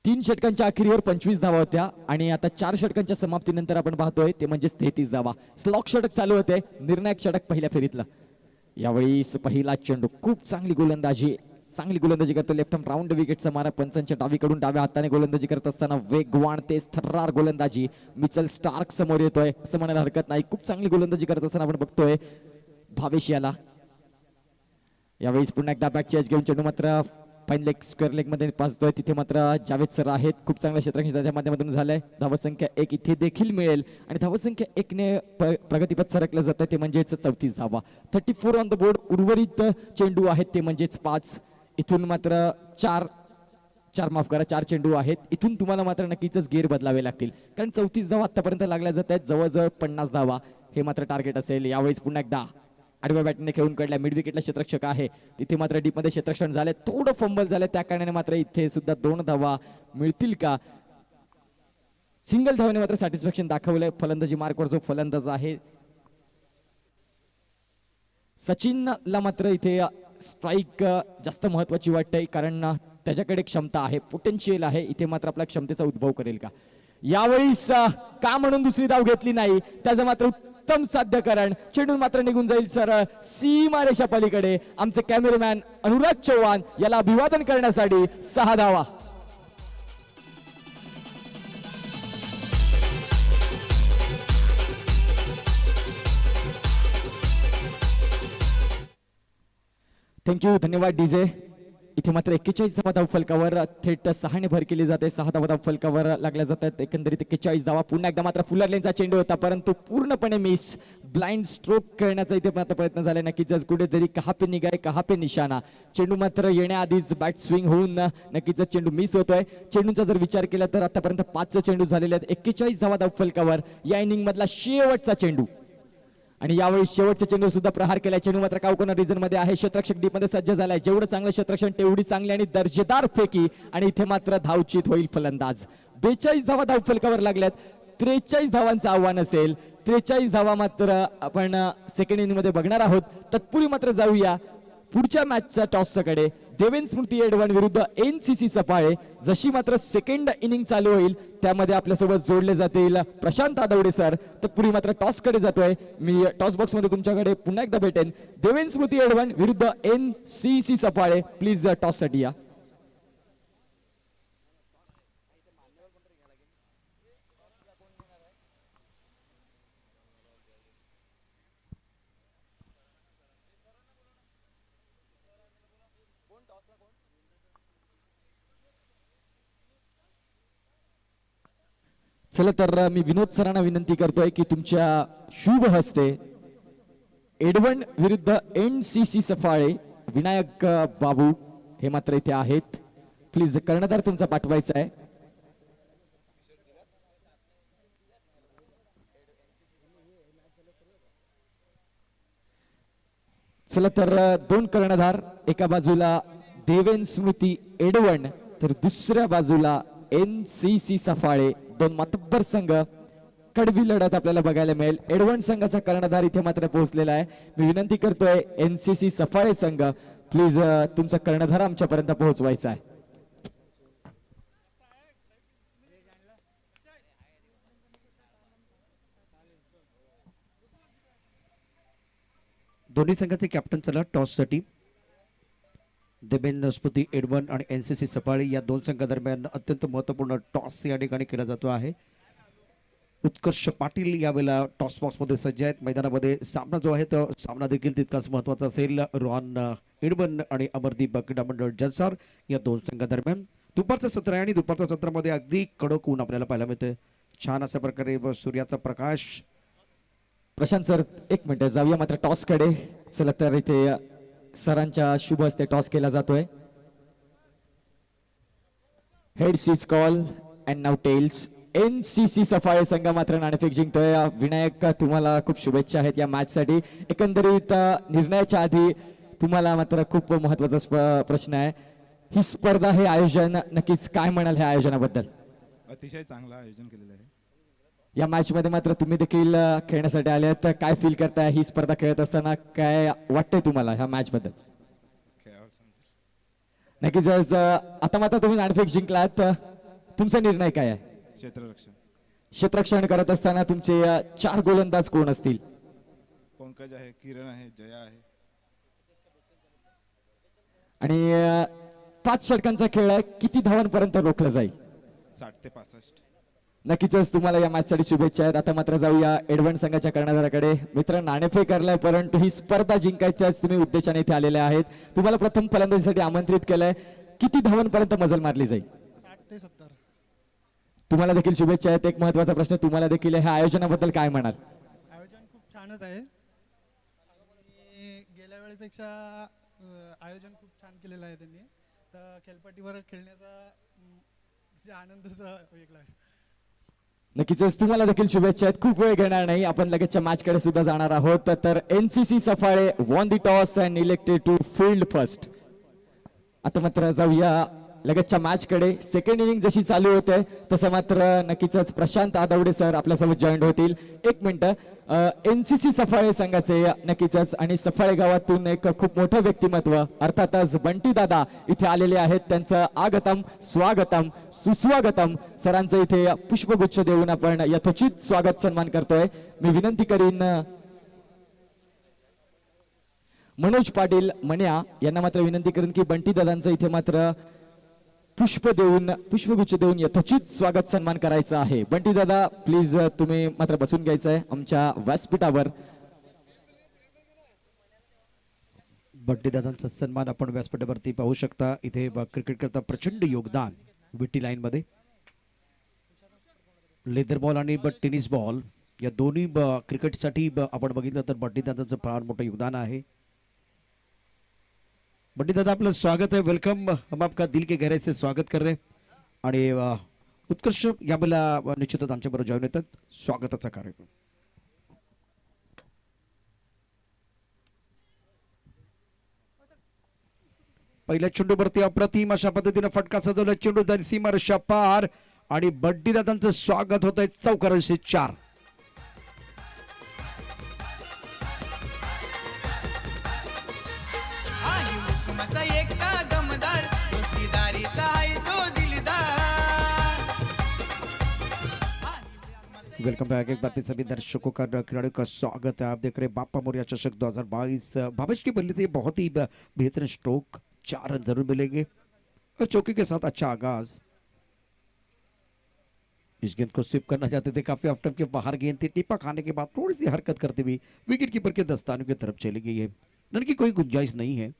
3 षटकांच्या अखेरीवर 25 धावा होत्या आणि आता 4 षटकांच्या समाप्तीनंतर आपण पाहतोय ते म्हणजे 33 धावा. स्लॉक षटक चालू होते, निर्णायक षटक पहिल्या फेरीतलं. यावेळी पहिला चेंडू, खूप चांगली गोलंदाजी करतो. लेफ्ट आर्म राऊंड विकेटचा मारा पंचांच्या डावीकडून डाव्या हाताने गोलंदाजी करत असताना वेगवान तेज थर्रार गोलंदाजी. मिचेल स्टार्क समोर येतोय असं म्हणायला हरकत नाही. खूप चांगली गोलंदाजी करत असताना आपण बघतोय भावेश याला. यावेळी पुन्हा एकदा बॅकची एज घेऊन चेंडू मात्र फाईन लेग स्क्वेअर लेग मध्ये पाचतोय. तिथे मात्र जावेद सर आहेत. खूप चांगल्या क्षेत्ररक्षणाच्या माध्यमातून झालंय. धावसंख्या 1 इथे देखील मिळेल आणि धावसंख्या 1 ने प्रगतीपथ सरकलं जातं ते म्हणजेच 34 धावा. 34 ऑन द बोर्ड. उर्वरित चेंडू आहेत ते म्हणजेच 5. इथून मात्र 4 चेंडू आहेत. इथून तुम्हाला मात्र नक्कीच गेअर बदलावे लागतील कारण 34 धावा आतापर्यंत लागल्या जात आहेत. जवळजवळ 50 धावा हे मात्र टार्गेट असेल. यावेळेस पुन्हा एकदा आडव्या बॅटने खेळून काढल्या. मिड विकेटला क्षेत्ररक्षक आहे तिथे मात्र डीप मध्ये क्षेत्ररक्षण झाले, थोडं फंबल झाले, त्या कारणाने मात्र इथे सुद्धा 2 धावा मिळतील का. सिंगल धावाने मात्र सॅटिस्फॅक्शन दाखवलंय फलंदाजी मार्कवर जो फलंदाज आहे सचिनला. मात्र इथे स्ट्राईक जास्त महत्वाची वाटते कारण त्याच्याकडे क्षमता आहे, पोटेन्शियल आहे. इथे मात्र आपल्या क्षमतेचा उद्भव करेल का. यावेळीस का म्हणून दुसरी धाव घेतली नाही, त्याचं मात्र उत्तम साध्यकरण. चेंडू मात्र निघून जाईल सरळ सीमारेषा पलीकडे. आमचे कॅमेरामॅन अनुराग चव्हाण याला अभिवादन करण्यासाठी 6 धावा. थँक्यू, धन्यवाद डीजे. इथे मात्र 41 धावा धाव फलकावर थेट 6 ने भर केली जाते. 6 धावा धाव फलकावर लागल्या जातात. एकंदरीत 41 धावा. पुन्हा एकदा मात्र फुलर लेनचा चेंडू होता परंतु पूर्णपणे मिस. ब्लाइंड स्ट्रोक करण्याचा इथे मात्र प्रयत्न झाला. नक्कीच कुठेतरी कहा पे निगाय कहा पे निशाणा. चेंडू मात्र येण्याआधीच बॅट स्विंग होऊन नक्कीच चेंडू मिस होतोय. चेंडूचा जर विचार केला तर आतापर्यंत 5 चेंडू झालेले आहेत. 41 धावा धाव फलकावर या इनिंग मधला शेवटचा चेंडू आणि यावेळी शेवटचा चेंडू सुद्धा प्रहार केलाय. चेंडू मात्र कावकोना रिजन मध्ये आहे. क्षेत्ररक्षक डीप मध्ये सज्ज झालाय. जेवढं चांगलं क्षेत्ररक्षण तेवढी चांगली आणि दर्जेदार फेकी आणि इथे मात्र धावचीत होईल फलंदाज. 42 धावा धाव फलकावर लागल्यात. 43 धावांचं आव्हान असेल. 43 धावा मात्र आपण सेकंड इनिंग मध्ये बघणार आहोत. तत्पूर्वी मात्र जाऊया पुढच्या मॅचच्या टॉसकडे. देवेंद्र स्मृती एडवण विरुद्ध NCC सफाळे. जशी मात्र सेकंड इनिंग चालू होईल त्यामध्ये आपल्यासोबत जोडले जातील प्रशांत आदवडे सर. तत्पूर्वी मात्र टॉस कडे जातोय मी. टॉस बॉक्स मध्ये तुमच्याकडे पुन्हा एकदा भेटेन. देवेंद्र स्मृती एडवण विरुद्ध NCC सफाळे. प्लीज टॉस साठी या. चला तर मी विनोद सरांना विनंती करतोय की तुमच्या शुभ हस्ते एडवण विरुद्ध NCC सफाळे विनायक बाबू हे मात्र इथे आहेत. प्लीज कर्णधार तुमचा पाठवायचा आहे. चला तर 2 कर्णधार, एका बाजूला देवेंद्र स्मृती एडवण तर दुसऱ्या बाजूला NCC सफाळे. 2 मातब्बर संघ, कडवी लढत आपल्याला बघायला मिळेल. एडवण संघाचा कर्णधार इथे मात्र पोहोचलेला आहे. मी विनंती करतोय NCC सफाळे संघ प्लीज तुमचा कर्णधार आमच्यापर्यंत पोहोचवायचा आहे. दोन्ही संघाचे कॅप्टन चला टॉस साठी. देवेंद्र स्मृती एडवण आणि NCC सफाळे या 2 संघादरम्यान अत्यंत महत्त्वपूर्ण टॉस या ठिकाणी केला जातो आहे. उत्कर्ष पाटील यावेळेला टॉस बॉक्स मध्ये सज्ज आहेत. मैदानामध्ये सामना जो आहे तो सामना देखील तितकाच महत्त्वाचा असेल. रॉन एडवण आणि अमरदीप क्रीडामंडळ जलसार या 2 संघादरम्यान दुपारचं सत्र आहे आणि दुपारच्या सत्रामध्ये अगदी कडक ऊन आपल्याला पाहायला मिळते. छान अशा प्रकारे सूर्याचा प्रकाश. प्रशांत सर एक मिनिट जाऊया मात्र टॉस कडे. चला तर इथे सरांच्या शुभ हस्ते टॉस केला जातोय. Heads is call and now tails. NCC Safale संघ मात्र नाणेफेक जिंकतोय. विनायक तुम्हाला खूप शुभेच्छा आहेत या मॅच साठी. एकंदरीत निर्णयाच्या आधी तुम्हाला मात्र खूप महत्वाचा प्रश्न आहे. ही स्पर्धा हे आयोजन नक्कीच काय म्हणाल ह्या आयोजनाबद्दल. अतिशय चांगलं आयोजन केलेलं आहे. या मॅच मध्ये मात्र तुम्ही देखील खेळण्यासाठी आले तर काय फील करताय ही स्पर्धा खेळत असताना. काय वाटतंय तुम्हाला ह्या मॅच बद्दल. नक्कीच आता मात्र तुम्ही नाणेफेक जिंकलात, तुमचा निर्णय काय आहे. क्षेत्ररक्षण करत असताना तुमचे 4 गोलंदाज कोण असतील. पंकज आहे, किरण आहे, जया आहे आणि 5 षटकांचा खेळ आहे. किती धावांपर्यंत रोखला जाईल. 60 ते 65. नक्कीच तुम्हाला या मॅच साठी शुभेच्छा आहेत. आता मात्र जाऊया एडवण संघाच्या कर्णधाराकडे. मित्र नाणेफेक करलाय परंतु ही स्पर्धा जिंकायच्याच तुम्ही उद्देशाने इथे आलेले आहेत. तुम्हाला प्रथम फलंदाजीसाठी आमंत्रित केलंय. किती धावांपर्यंत मजल मारली जाईल. 60 ते 70. तुम्हाला देखील शुभेच्छा आहेत. एक महत्वाचा प्रश्न तुम्हाला देखील ह्या आयोजनाबद्दल काय म्हणाल. आयोजन खूप छानच आहे. गेल्या वेळेपेक्षा आयोजन खूप छान केलेलं आहे त्यांनी. तर खेळपट्टीवर खेळण्याचा आनंदच वेगळा आहे. नक्कीच तुम्हाला देखील शुभेच्छा आहेत. खूप वेळ घेणार नाही, आपण लगेचच्या मॅचकडे सुद्धा जाणार आहोत. तर NCC Safale won the toss and elected to field first. आता मात्र जाऊया लगेचच्या मॅचकडे. सेकंड इनिंग जशी चालू होते तसं मात्र नक्कीच प्रशांत आदवडे सर आपल्यासोबत जॉईन होतील. एक मिनिट. एनसीसी सफाळे संघाचे नक्कीच आणि सफाळे गावातून एक खूप मोठं व्यक्तिमत्व अर्थातच बंटी दादा इथे आलेले आहेत. त्यांचं आगतम स्वागतम सुस्वागतम. सरांचं इथे पुष्पगुच्छ देऊन आपण यथोचित स्वागत सन्मान करतोय. मी विनंती करीन मनोज पाटील मन्या यांना मात्र विनंती करेन की बंटी दादांचं इथे मात्र पुष्पगुच्छ देऊन यथोचित स्वागत सन्मान करायचा आहे. बंटी दादा प्लीज तुम्ही मात्र बसून घ्यायचं आहे आमच्या व्यासपीठावर. बंटी दादांचा सन्मान आपण व्यासपीठावरती पाहू शकता. इथे क्रिकेट करता प्रचंड योगदान विटी लाईन मध्ये. लेदर बॉल आणि टेनिस बॉल या दोन्ही क्रिकेटसाठी आपण बघितलं तर बंटी दादांचं फार मोठं योगदान आहे. बंटी दादा आपलं स्वागत है, वेलकम. हम आपका दिल के गहरे से स्वागत कर रहे हैं. आणि उत्कर्ष यावेळेला निश्चितच आमच्याबरोबर जॉईन होतात. स्वागताचा कार्यक्रम. पहिल्या चेंडूवरती अप्रतिम अशा पद्धतीने फटका सजवला. चेंडू जाईल सीमारेषा पार आणि बंटी दादांचं स्वागत होत आहे चौकारांशी 4. वेलकम बैक एक बार फिर सभी दर्शकों का खिलाड़ियों का स्वागत है. आप देख रहे हैं बापा मोरिया चषक 2022. भावेश की बल्ले से बहुत ही बेहतरीन स्ट्रोक, 4 रन जरूर मिलेंगे और चौकी के साथ अच्छा आगाज. इस गेंद को स्वीप करना चाहते थे, काफी ऑफ टाइम के बाहर गेंद थी. टिप्पा खाने के बाद थोड़ी सी हरकत करते हुए विकेट कीपर के दस्तानों की तरफ चली गई है. रन की कोई गुंजाइश नहीं है.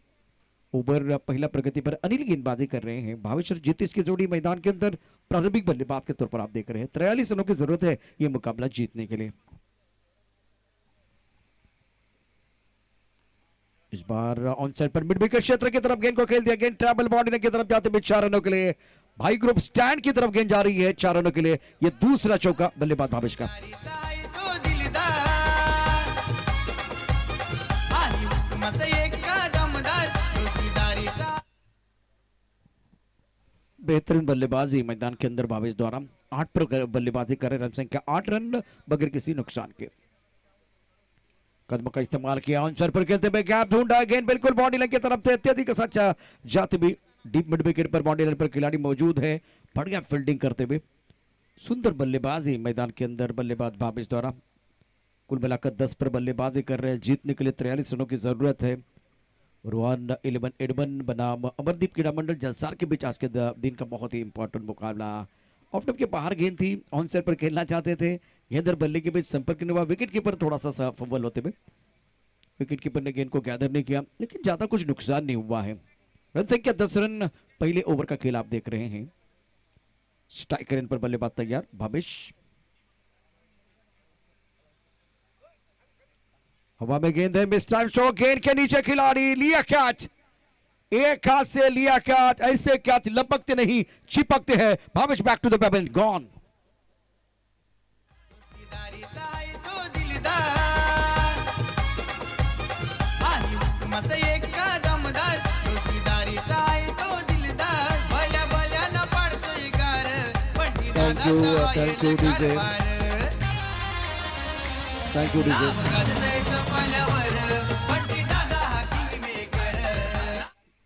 ओवर पहला प्रगति पर अनिल गेंदबाजी कर रहे हैं. भावेश और जितेश की जोड़ी मैदान के अंदर प्रारंभिक बल्लेबाज के तौर पर आप देख रहे हैं. 43 रनों की जरूरत है ये मुकाबला जीतने के लिए. इस बार ऑन साइड पर मिड विकेट क्षेत्र की तरफ गेंद को खेल दिया. गेंद ट्रैवल बॉडी की तरफ जाते हुए 4 रनों के लिए. भाई ग्रुप स्टैंड की तरफ गेंद जा रही है 4 रनों के लिए. ये दूसरा चौका बल्लेबाज भावेश का. बेहतरीन बल्लेबाजी मैदान के अंदर भावेश द्वारा. 8 पर बल्लेबाजी करे. रन संख्या 8 रन बगैर किसी नुकसान के. कदम का इस्तेमाल किया. आंसर पर खेलते हुए गैप ढूंढा. गेंद बिल्कुल बाउंड्री लाइन की तरफ थे. अत्यधिक सच्चा जाते भी डीप मिड विकेट पर बाउंड्री लाइन पर खिलाड़ी मौजूद है. बढ़िया फील्डिंग करते हुए सुंदर बल्लेबाजी मैदान के अंदर बल्लेबाज भावेश द्वारा. कुल मिलाकर 10 पर बल्लेबाजी कर रहे हैं. जीतने के लिए 43 रनों की जरूरत है. रोहन 11 एडमन बनाम अमरदीप क्रीड़ा मंडल जलसार के बीच आज के दिन का बहुत ही इंपॉर्टेंट मुकाबला. ऑफ स्टंप के बाहर गेंद थी. ऑन साइड पर खेलना चाहते थे. गेंद और बल्ले के बीच संपर्क नहीं हुआ. विकेट कीपर थोड़ा सा फंबल होते हुए विकेट कीपर ने गेंद को गैदर नहीं किया, लेकिन ज्यादा कुछ नुकसान नहीं हुआ है. रन संख्या 10 रन. पहले ओवर का खेल आप देख रहे हैं. स्ट्राइकर इन पर बल्लेबाज तैयार भावेश. हवा में गेंद है. Miss time show. गेंद के नीचे खिलाड़ी लिया कैच. एक हाथ से लिया कैच. ऐसे कैच लपकते नहीं चिपकते हैं. Bhavesh back to the pavilion. Gone. Thank you DJ. Thank you DJ.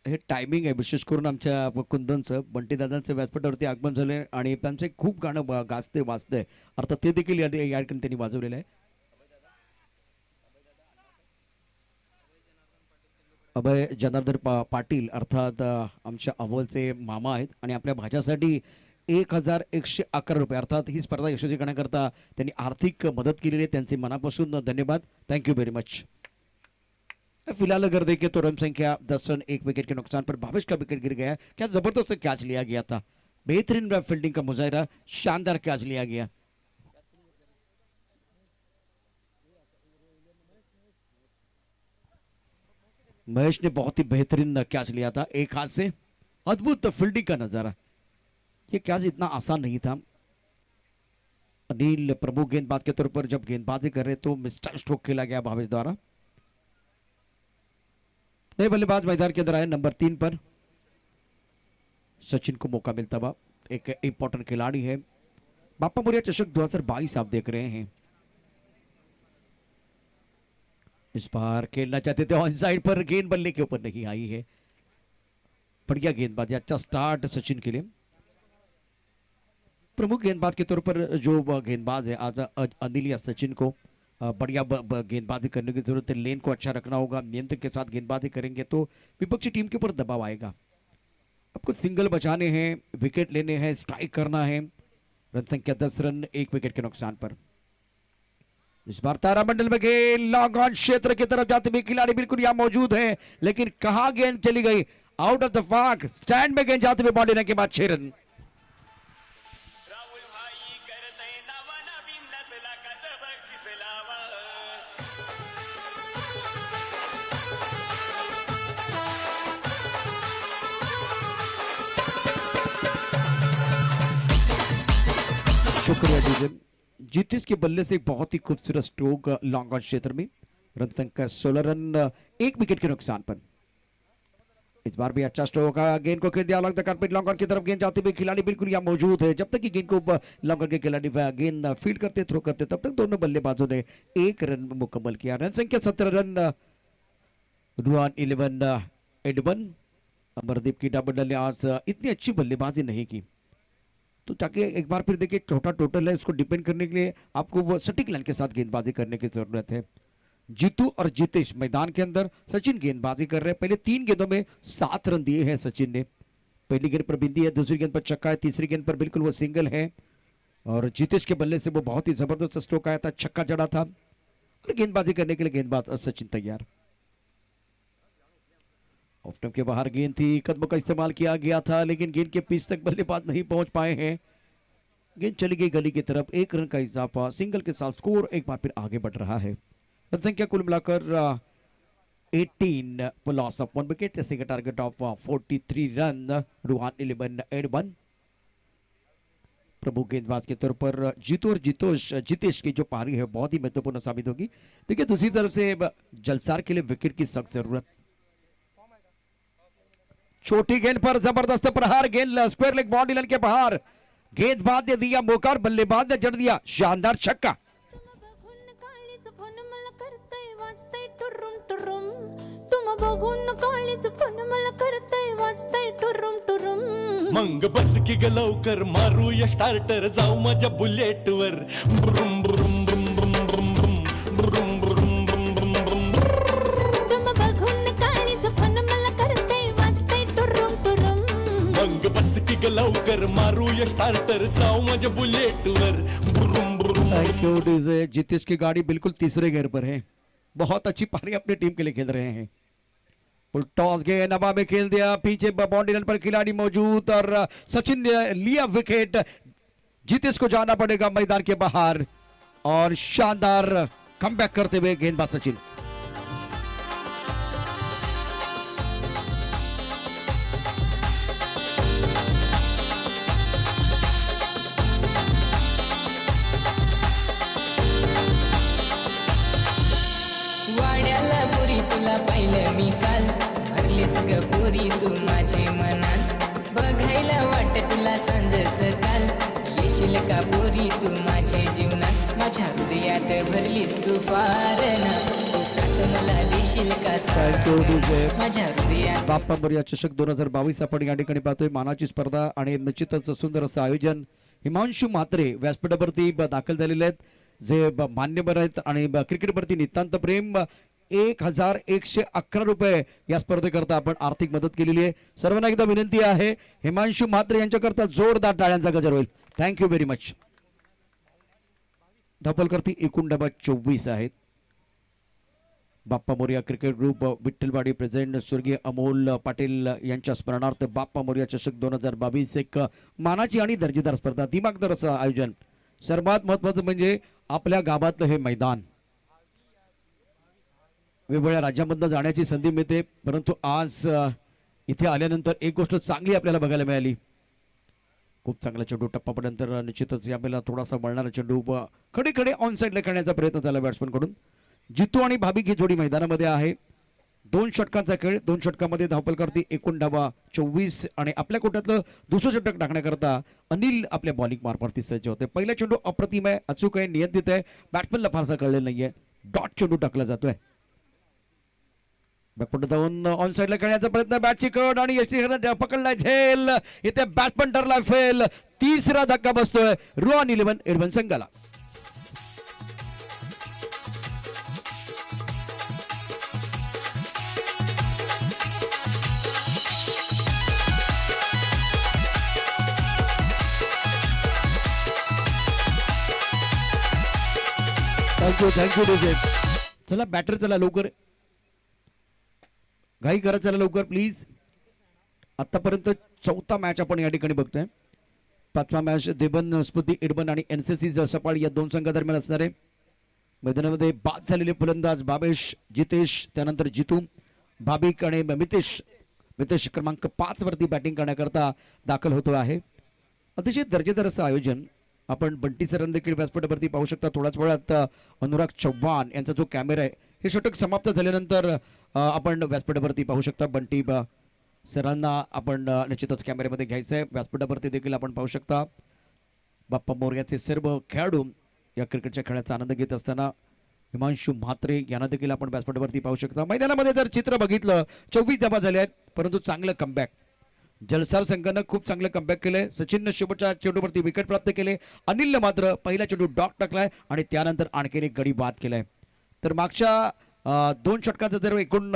हे टायमिंग आहे विशेष करून आमच्या कुंदनचं. बंटी दादांचं व्यासपीठावरती आगमन झाले आणि त्यांचे खूप गाणं गाजते वाजते. अर्थात ते देखील या ठिकाणी त्यांनी वाजवलेलं आहे. अभय जनार्दन पाटील अर्थात आमच्या अव्वलचे मामा आहेत आणि आपल्या भाज्यासाठी 1111 रुपये अर्थात ही स्पर्धा यशस्वी करण्याकरता त्यांनी आर्थिक मदत केलेली आहे. त्यांचे मनापासून धन्यवाद. Thank you very much. फिलहाल अगर देखें तो रन संख्या 10 रन 1 विकेट के नुकसान पर भावेश का विकेट गिर गया. क्या जबरदस्त कैच लिया गया था. बेहतरीन फील्डिंग का मुजाहिरा. शानदार कैच लिया गया. महेश ने बहुत ही बेहतरीन कैच लिया था एक हाथ से. अद्भुत फील्डिंग का नजारा. ये कैच इतना आसान नहीं था. अनिल प्रमुख गेंदबाज के तौर पर जब गेंदबाजी कर रहे तो मिस्टर स्ट्रोक खेला गया भावेश द्वारा। नए बल्लेबाज मैदान के अंदर आए नंबर 3 पर सचिन को मौका मिलता हुआ, एक इंपॉर्टेंट खिलाड़ी है। बापा मोरिया चषक 2022 आप देख रहे हैं। इस बार खेलना चाहते थे ऑन साइड पर, गेंद बल्ले के ऊपर नहीं आई है। बढ़िया गेंदबाजी, अच्छा स्टार्ट सचिन के लिए। प्रमुख गेंदबाज के तौर पर जो गेंदबाज है आज अनिल या सचिन को बढ़िया गेंदबाजी करने की जरूरत है। लेन को अच्छा रखना होगा, नियंत्रण के साथ गेंदबाजी करेंगे तो विपक्षी टीम के ऊपर दबाव आएगा। आपको सिंगल बचाने हैं, विकेट लेने हैं, स्ट्राइक करना है। रन संख्या 10 रन, 1 विकेट के नुकसान पर। इस बार तारामंडल में गेंद लॉन्ग ऑन क्षेत्र की तरफ जाते हुए खिलाड़ी बिल्कुल यहां मौजूद है, लेकिन कहां गेंद चली गई, out of the park. Stand में गेंद जाते हुए बॉल लेने के बाद 6 रन। शुक्रिया डीजे। जीतिस के बल्ले से एक बहुत ही खूबसूरत स्ट्रोक लॉन्ग ऑन क्षेत्र में। रन संख्या 16 रन, 1 विकेट के नुकसान पर। इस बार भी अच्छा स्ट्रोक है, गेंद को खेल दिया long the carpet, long on की तरफ गेंद जाते हुए खिलाड़ी बिल्कुल यहाँ मौजूद है। जब तक कि गेंद को लॉन्ग ऑन के खिलाड़ी गेंद फील्ड करते, थ्रो करते, तब तक दोनों बल्लेबाजों ने 1 रन मुकम्मल किया। रन संख्या 17 रन, रुआन 11 एडवन। अमरदीप की डबल ने आज इतनी अच्छी बल्लेबाजी नहीं की, तो ताकि एक बार फिर देखिए छोटा टोटल है, इसको डिपेंड करने के लिए आपको वो सटीक लाइन के साथ गेंदबाजी करने की जरूरत है। जीतू और जितेश मैदान के अंदर, सचिन गेंदबाजी कर रहे हैं। पहले 3 गेंदों में 7 रन दिए हैं सचिन ने। पहली गेंद पर बिंदी है, दूसरी गेंद पर छक्का है, तीसरी गेंद पर बिल्कुल वो सिंगल है। और जितेश के बल्ले से वो बहुत ही जबरदस्त स्ट्रोक आया था, छक्का जड़ा था। और गेंदबाजी करने के लिए गेंदबाज सचिन तैयार। ऑफ स्टंप के बाहर गेंद थी, कदमों का इस्तेमाल किया गया था, लेकिन गेंद के पिच तक बल्लेबाज नहीं पहुंच पाए हैं। गेंद चली गई गली की तरफ, 1 रन का इजाफा, सिंगल के साथ स्कोर एक बार फिर आगे बढ़ रहा है। रन संख्या कुल मिलाकर 18 for loss of 1 wicket, chasing a target of 43 run. Ruhan 11 एडवन। प्रमुख गेंदबाज के तौर पर जीतू और जितेश की जो पारी है बहुत ही महत्वपूर्ण साबित होगी। देखिए दूसरी तरफ से जलसार के लिए विकेट की सख्त जरूरत। छोटी गेंद पर जबरदस्त प्रहार, गेंद स्क्वायर लेग बाउंड्री लाइन के बाहर। गेंदबाज ने दिया मौका, बल्लेबाज ने जड़ दिया शानदार छक्का। मंग बस की ग लवकर, मारूया स्टार्टर, जाऊ माझ्या बुलेट वर। ब्रुम ब्रुम ब्रुम ब्रुम ब्रुम ब्रुम ब्रुम ब्रुम ब्रुम ब्रुम ब्रुम। तुम बघून काळीच पण मला करते वाजते टुरुम टुरुम। मंग बस की ग लवकर, मारूया स्टार्टर, जाऊ माझ्या बुलेट वर। ब्रुम ब्रुम। Thank you DJ. जितेश की गाड़ी बिल्कुल तीसरे गियर पर है, बहुत अच्छी पारी अपनी टीम के लिए खेल रहे हैं। फुल टॉस गेंद हवा में खेल दिया, पीछे बाउंड्री लाइन पर खिलाड़ी मौजूद और सचिन ने लिया विकेट। जितेश को जाना पड़ेगा मैदान के बाहर और शानदार कमबैक करते हुए गेंदबाज सचिन। वाड्याला पुरी तुला पाहिलं मी काल, भरलीस ग पुरी तू माझे मनात, बघायला वाट तुला सांज सकाल, येशील का पुरी तू माझे जीवनात, माझ्या हृदयात भरलीस तू फार ना, तू साथ मला देशील का सांग माझ्या हृदयात। बाप्पा मोरया चषक 2022 आपण या ठिकाणी पाहतोय, मानाची स्पर्धा आणि निश्चितच सुंदर असं आयोजन। हिमांशु म्हात्रे व्यासपीठावरती दाखल झालेले आहेत, जे मान्यवर आहेत आणि क्रिकेटवरती नितांत प्रेम। 1111 रुपये या स्पर्धेकरता आपण आर्थिक मदत केलेली आहे। सर्वांना एकदा विनंती आहे, हिमांशु म्हात्रे यांच्याकरता जोरदार टाळ्यांचा गजर होईल। Thank you very much. धपलकरती एकूण डबा 24 आहेत। Bappa Morya cricket group Vitthalwadi present स्वर्गीय अमोल पाटील यांच्या स्मरणार्थ बाप्पा मोरया चषक 2022 एक मानाची आणि दर्जेदार स्पर्धा, दिमागदार असं आयोजन। सर्वात महत्वाचं म्हणजे आपल्या गावातलं हे मैदान, वेगवेगळ्या राज्यामधून जाण्याची संधी मिळते, परंतु आज इथे आल्यानंतर एक गोष्ट चांगली आपल्याला बघायला मिळाली, खूप चांगला चेंडू टप्पापर्यंत निश्चितच यावेळेला थोडासा वळणारा चेंडू खडे खडे ऑन साईडला खेळण्याचा प्रयत्न झाला बॅट्समन कडून. जितू आणि भाभिक ही जोडी मैदानामध्ये आहे. 2 षटकांचा खेळ, 2 षटकामध्ये धावपल करते, एकूण धावा 24 आणि आपल्या कोट्यातलं दुसरं षटक टाकण्याकरता अनिल आपल्या बॉलिंग मार्फत सज्ज होते. पहिला चेंडू अप्रतिम आहे, अचूक आहे, नियंत्रित आहे, बॅट्समनला फारसा कळलेलं नाहीये. डॉट चेंडू टाकला जातोय. बॅकफुट जाऊन ऑन साईडला खेळण्याचा प्रयत्न, बॅटची कड आणि यष्टी पकडलाय झेल, इथे बॅट्समन ठरला फेल. तिसरा धक्का बसतोय रोहन 11 संघाला. Thank you DJ. चला बॅटर चला लवकर, घाई करा चला लवकर प्लीज. आतापर्यंत 4था मॅच आपण या ठिकाणी बघतोय. 5वा मॅच देबन स्मृती इडबन आणि एनसीसी सपाळ या 2 संघादरम्यान असणार आहे. मैदानामध्ये बाद झालेले फलंदाज बाबेश, जितेश, त्यानंतर जितू, भाभिक आणि मितेश क्रमांक 5 वरती बॅटिंग करण्याकरता दाखल होतो आहे. अतिशय दर्जेदार असं आयोजन आपण बंटी सरांनी देखील व्यासपीठावरती पाहू शकता. थोड्याच वेळात अनुराग चव्हाण यांचा जो कॅमेरा आहे हे षटक समाप्त झाल्यानंतर आपण व्यासपीठावरती पाहू शकता. बंटी सरांना आपण निश्चितच कॅमेऱ्यामध्ये घ्यायचं आहे. व्यासपीठावरती देखील आपण पाहू शकता बाप्पा मोर्याचे सर्व खेळाडू या क्रिकेटच्या खेळाचा आनंद घेत असताना हिमांशू म्हात्रे यांना देखील आपण व्यासपीठावरती पाहू शकता. मैदानामध्ये जर चित्र बघितलं 24 धावा झाल्या आहेत, परंतु चांगलं कमबॅक. जलसार संघानं खूप चांगलं कमबॅक केलंय. सचिननं शेवटच्या चेंडूवरती विकेट प्राप्त केले. अनिलनं मात्र पहिला चेंडू डॉट टाकलाय आणि त्यानंतर आणखीन एक गडी बाद केलाय. तर मागच्या 2 षटकाचं जर एकूण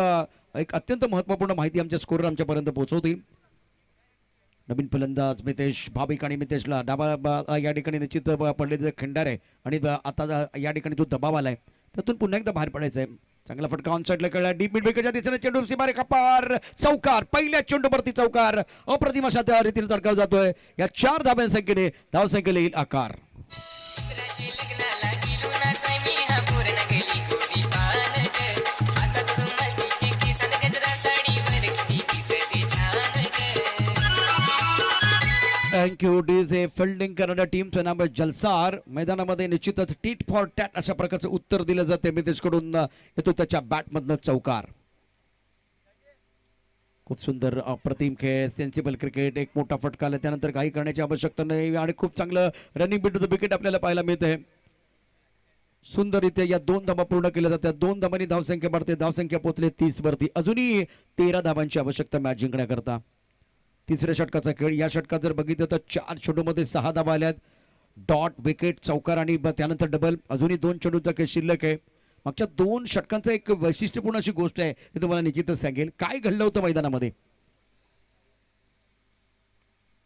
एक अत्यंत महत्त्वपूर्ण माहिती आमच्या स्कोरर आमच्यापर्यंत पोहोचवतील. नवीन फलंदाज मितेश, भाभिक आणि मितेशला डाबा या ठिकाणी निश्चित पडलेले खंडार आहे आणि आता या ठिकाणी जो दबाव आलाय त्यातून पुन्हा एकदा बाहेर पडायचं आहे. चांगला फटका ऑन साईडला खेळला, डीप मिड विकेटच्या दिशेने चेंडू सीमारेखा पार, चौकार. पहिल्या चेंडूवरती चौकार, अप्रतिम अशा त्या रीतीने तडका जातोय. या 4 धाब्यांसंख्येने धावसंख्येला येईल आकार. मित्राची लग्नाला गेलो नाचाय मी हा पूर्ण गेली गोरी पान ग. आता तुडून मलतीची किसन गजरा साडीवर किती दिसते छान ग. Thank you DJ. फिल्डिंग करणाऱ्या टीमचं नाव आहे जलसार. मैदानामध्ये निश्चितच टीट फॉर टॅट अशा प्रकारचं उत्तर दिलं जाते. मितेशकडून येतो त्याच्या बॅटमधनं चौकार. खूप सुंदर अप्रतिम खेळ, सेन्सिबल क्रिकेट. एक मोठा फटका आला, त्यानंतर काही करण्याची आवश्यकता नाही आणि खूप चांगलं रनिंग बिट द विकेट आपल्याला पाहायला मिळते. सुंदररित्या या 2 धावा पूर्ण केल्या जातात. 2 धावांनी धावसंख्या वाढते. धावसंख्या पोहोचले 30 वरती. अजूनही 13 धावांची आवश्यकता मॅच जिंकण्याकरता. तिसऱ्या षटकाचा खेळ. या षटकात जर बघितलं तर 4 चेंडूमध्ये 6 धावा आल्यात. डॉट, विकेट, चौकार आणि त्यानंतर डबल. अजूनही 2 चेंडूचा खेळ शिल्लक आहे. मागच्या 2 षटकांचा एक वैशिष्ट्यपूर्ण अशी गोष्ट आहे ते तुम्हाला निश्चितच सांगेल. काय घडलं होतं मैदानामध्ये.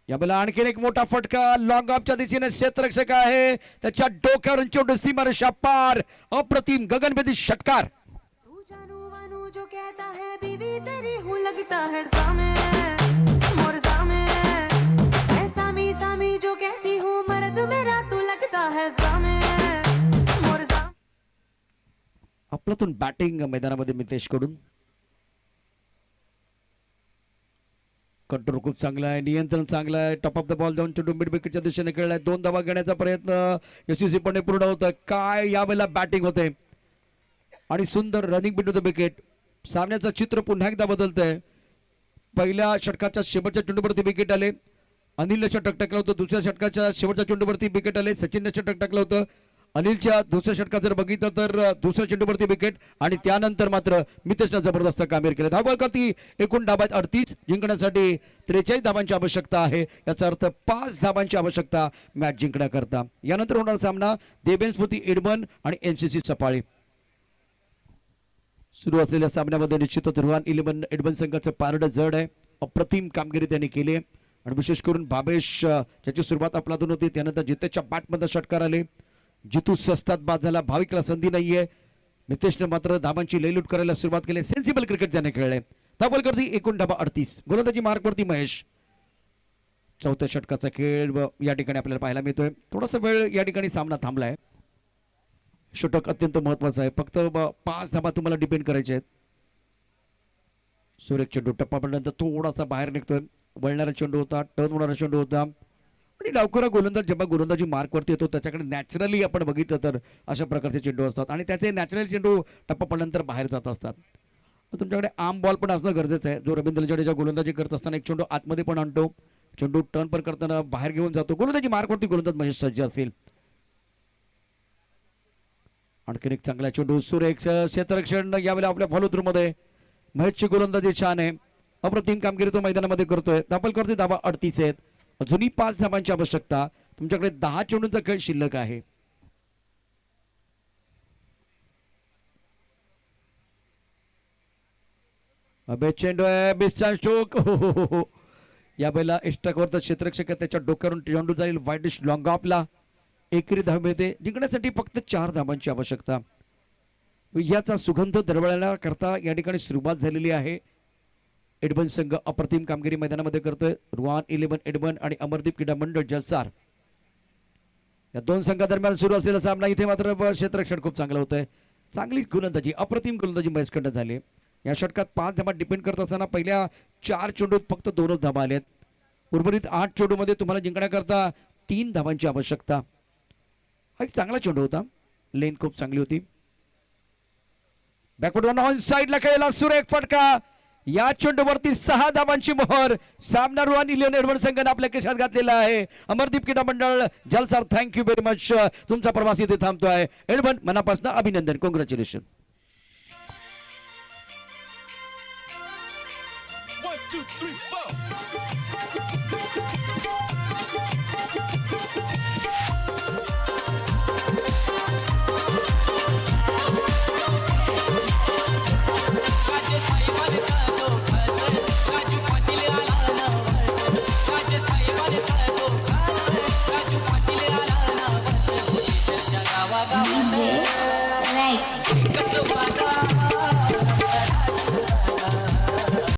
यावेळेला आणखीन एक मोठा फटका लॉंग ऑफच्या दिशेने क्षेत्ररक्षक आहे, त्याच्या डोक्यावरून चेंडू सीमारेषा पार. अप्रतिम गगनभेदी षटकार. तू जानू वानू जो कहता है बीवी तेरी हूँ लगता है सामे मोर सामे मैं सामी सामी जो कहती हूँ मर्द मेरा तू लगता है सामे मोर सामे. आपल्यातून बॅटिंग मैदानामध्ये मितेश कडून. कंट्रोल खूप चांगला आहे, नियंत्रण चांगलं आहे. टॉप ऑफ द बॉल जाऊन चेंडू मिड विकेटच्या दिशेने खेळलाय. 2 धावा घेण्याचा प्रयत्न यशस्वीपणे पूर्ण होतोय. काय यावेळेला बॅटिंग होते आणि सुंदर रनिंग बिट द विकेट. सामन्याचं चित्र पुन्हा एकदा बदलतंय. पहिल्या षटकाच्या शेवटच्या चेंडूवरती विकेट आले. अनिलने षटक टाकलं होतं. दुसऱ्या षटकाच्या शेवटच्या चेंडूवरती विकेट आले. सचिनने षटक टाकलं होतं. अनिलच्या दुसऱ्या षटकात जर बघितलं तर दुसऱ्या चेंडूवरती विकेट आणि त्यानंतर मात्र मितेशनं जबरदस्त कामगिरी केली. धावबल करती एकूण धाबात 38. जिंकण्यासाठी 43 धाबांची आवश्यकता आहे. याचा अर्थ 5 धाबांची आवश्यकता मॅच जिंकण्याकरता. यानंतर होणारा सामना देबेन स्मृती इडबन आणि एनसीसी सफाळी. सुरू असलेल्या सामन्यामध्ये निश्चितच रोहन 11 इडबन संघाचं पारडं जड आहे. अप्रतिम कामगिरी त्यांनी केली आणि विशेष करून भावेश ज्याची सुरुवात आपल्यातून होती त्यानंतर जितेशच्या बॅटमध्ये षटकार आले. जितू स्वस्तात बाद झाला. भाविकला संधी नाहीये. नितेशने मात्र धाबांची लयलूट करायला सुरुवात केली. सेन्सिबल क्रिकेट त्याने खेळले. धाबल करती एकूण धाबा 38. गोलंदाजी मार्कवरती महेश. 4थ्या षटकाचा खेळ या ठिकाणी आपल्याला पाहायला मिळतोय. थोडासा वेळ या ठिकाणी सामना थांबलाय. षटक अत्यंत महत्वाचं आहे. फक्त 5 धाबा तुम्हाला डिपेंड करायचे आहेत. सुरेख चेंडू टप्पापर्यंत थोडासा बाहेर निघतोय. वळणारा चेंडू होता, टर्न होणारा चेंडू होता. आणि डावखुरा गोलंदाज जेव्हा गोलंदाजी मार्कवरती येतो त्याच्याकडे नॅचरली आपण बघितलं तर अशा प्रकारचे चेंडू असतात आणि त्याचे नॅचरल चेंडू टप्पा पडल्यानंतर बाहेर जात असतात. तुमच्याकडे आर्म बॉल पण असणं गरजेचं आहे. जो रवींद्र जडेजा गोलंदाजी करत असताना एक चेंडू आतमध्ये पण आणतो, चेंडू टर्न पण करताना बाहेर घेऊन जातो. गोलंदाजी मार्कवरती गोलंदाज महेश सज्ज असेल. आणखीन एक चांगला चेंडू सुरेख क्षेत्ररक्षण यावेळेला आपल्या फॉलो थ्रू मध्ये महेशची गोलंदाजी छान आहे. अप्रतिम कामगिरी तो मैदानामध्ये करतोय. धापल करते धाबा 38 आहेत. अजूनही 5 धाबांची आवश्यकता. तुमच्याकडे 10 चेंडूंचा खेळ शिल्लक आहे. अबे चेंडू आहे बिस्टन स्ट्रोक. या बैला इष्टकवरचा क्षेत्ररक्षक त्याच्या डोक्यावरून चेंडू जाईल वाईडिश लॉंग ऑफला. एकरी धाव मिळते. जिंकण्यासाठी फक्त 4 धाबांची आवश्यकता. याचा सुगंध दरवळण्याकरता या ठिकाणी सुरुवात झालेली आहे. एडबन संघ अप्रतिम कामगिरी मैदानामध्ये करतोय. रुआन 11 एडबन आणि अमरदीप क्रीडा मंडळ जलसार या दोन संघादरम्यान सुरू असलेला सामना. इथे मात्र क्षेत्ररक्षण खूप चांगलं होतंय. चांगली गोलंदाजी अप्रतिम गोलंदाजी महेशकडनं झाली. या षटकात 5 धाबा डिपेंड करत असताना पहिल्या 4 चेंडूत फक्त 2च धाबा आल्यात. उर्वरित 8 चेंडूमध्ये तुम्हाला जिंकण्याकरता 3 धाबांची आवश्यकता. हा एक चांगला चेंडू होता. लेन खूप चांगली होती. बॅकवर्ड ऑन साइडला खेळला सुरेख फटका. या चेंडूवरती 6 धाबांची मोहर. सामना रुआन 11 एडवर्ड संघाने आपल्या केशात घातलेला आहे. अमरदीप क्रीडा मंडळ जलसार थँक्यू व्हेरी मच. तुमचा प्रवास इथे थांबतोय. एडवर्ड मनापासून अभिनंदन. कॉंग्रॅच्युलेशन. 1 2 3 4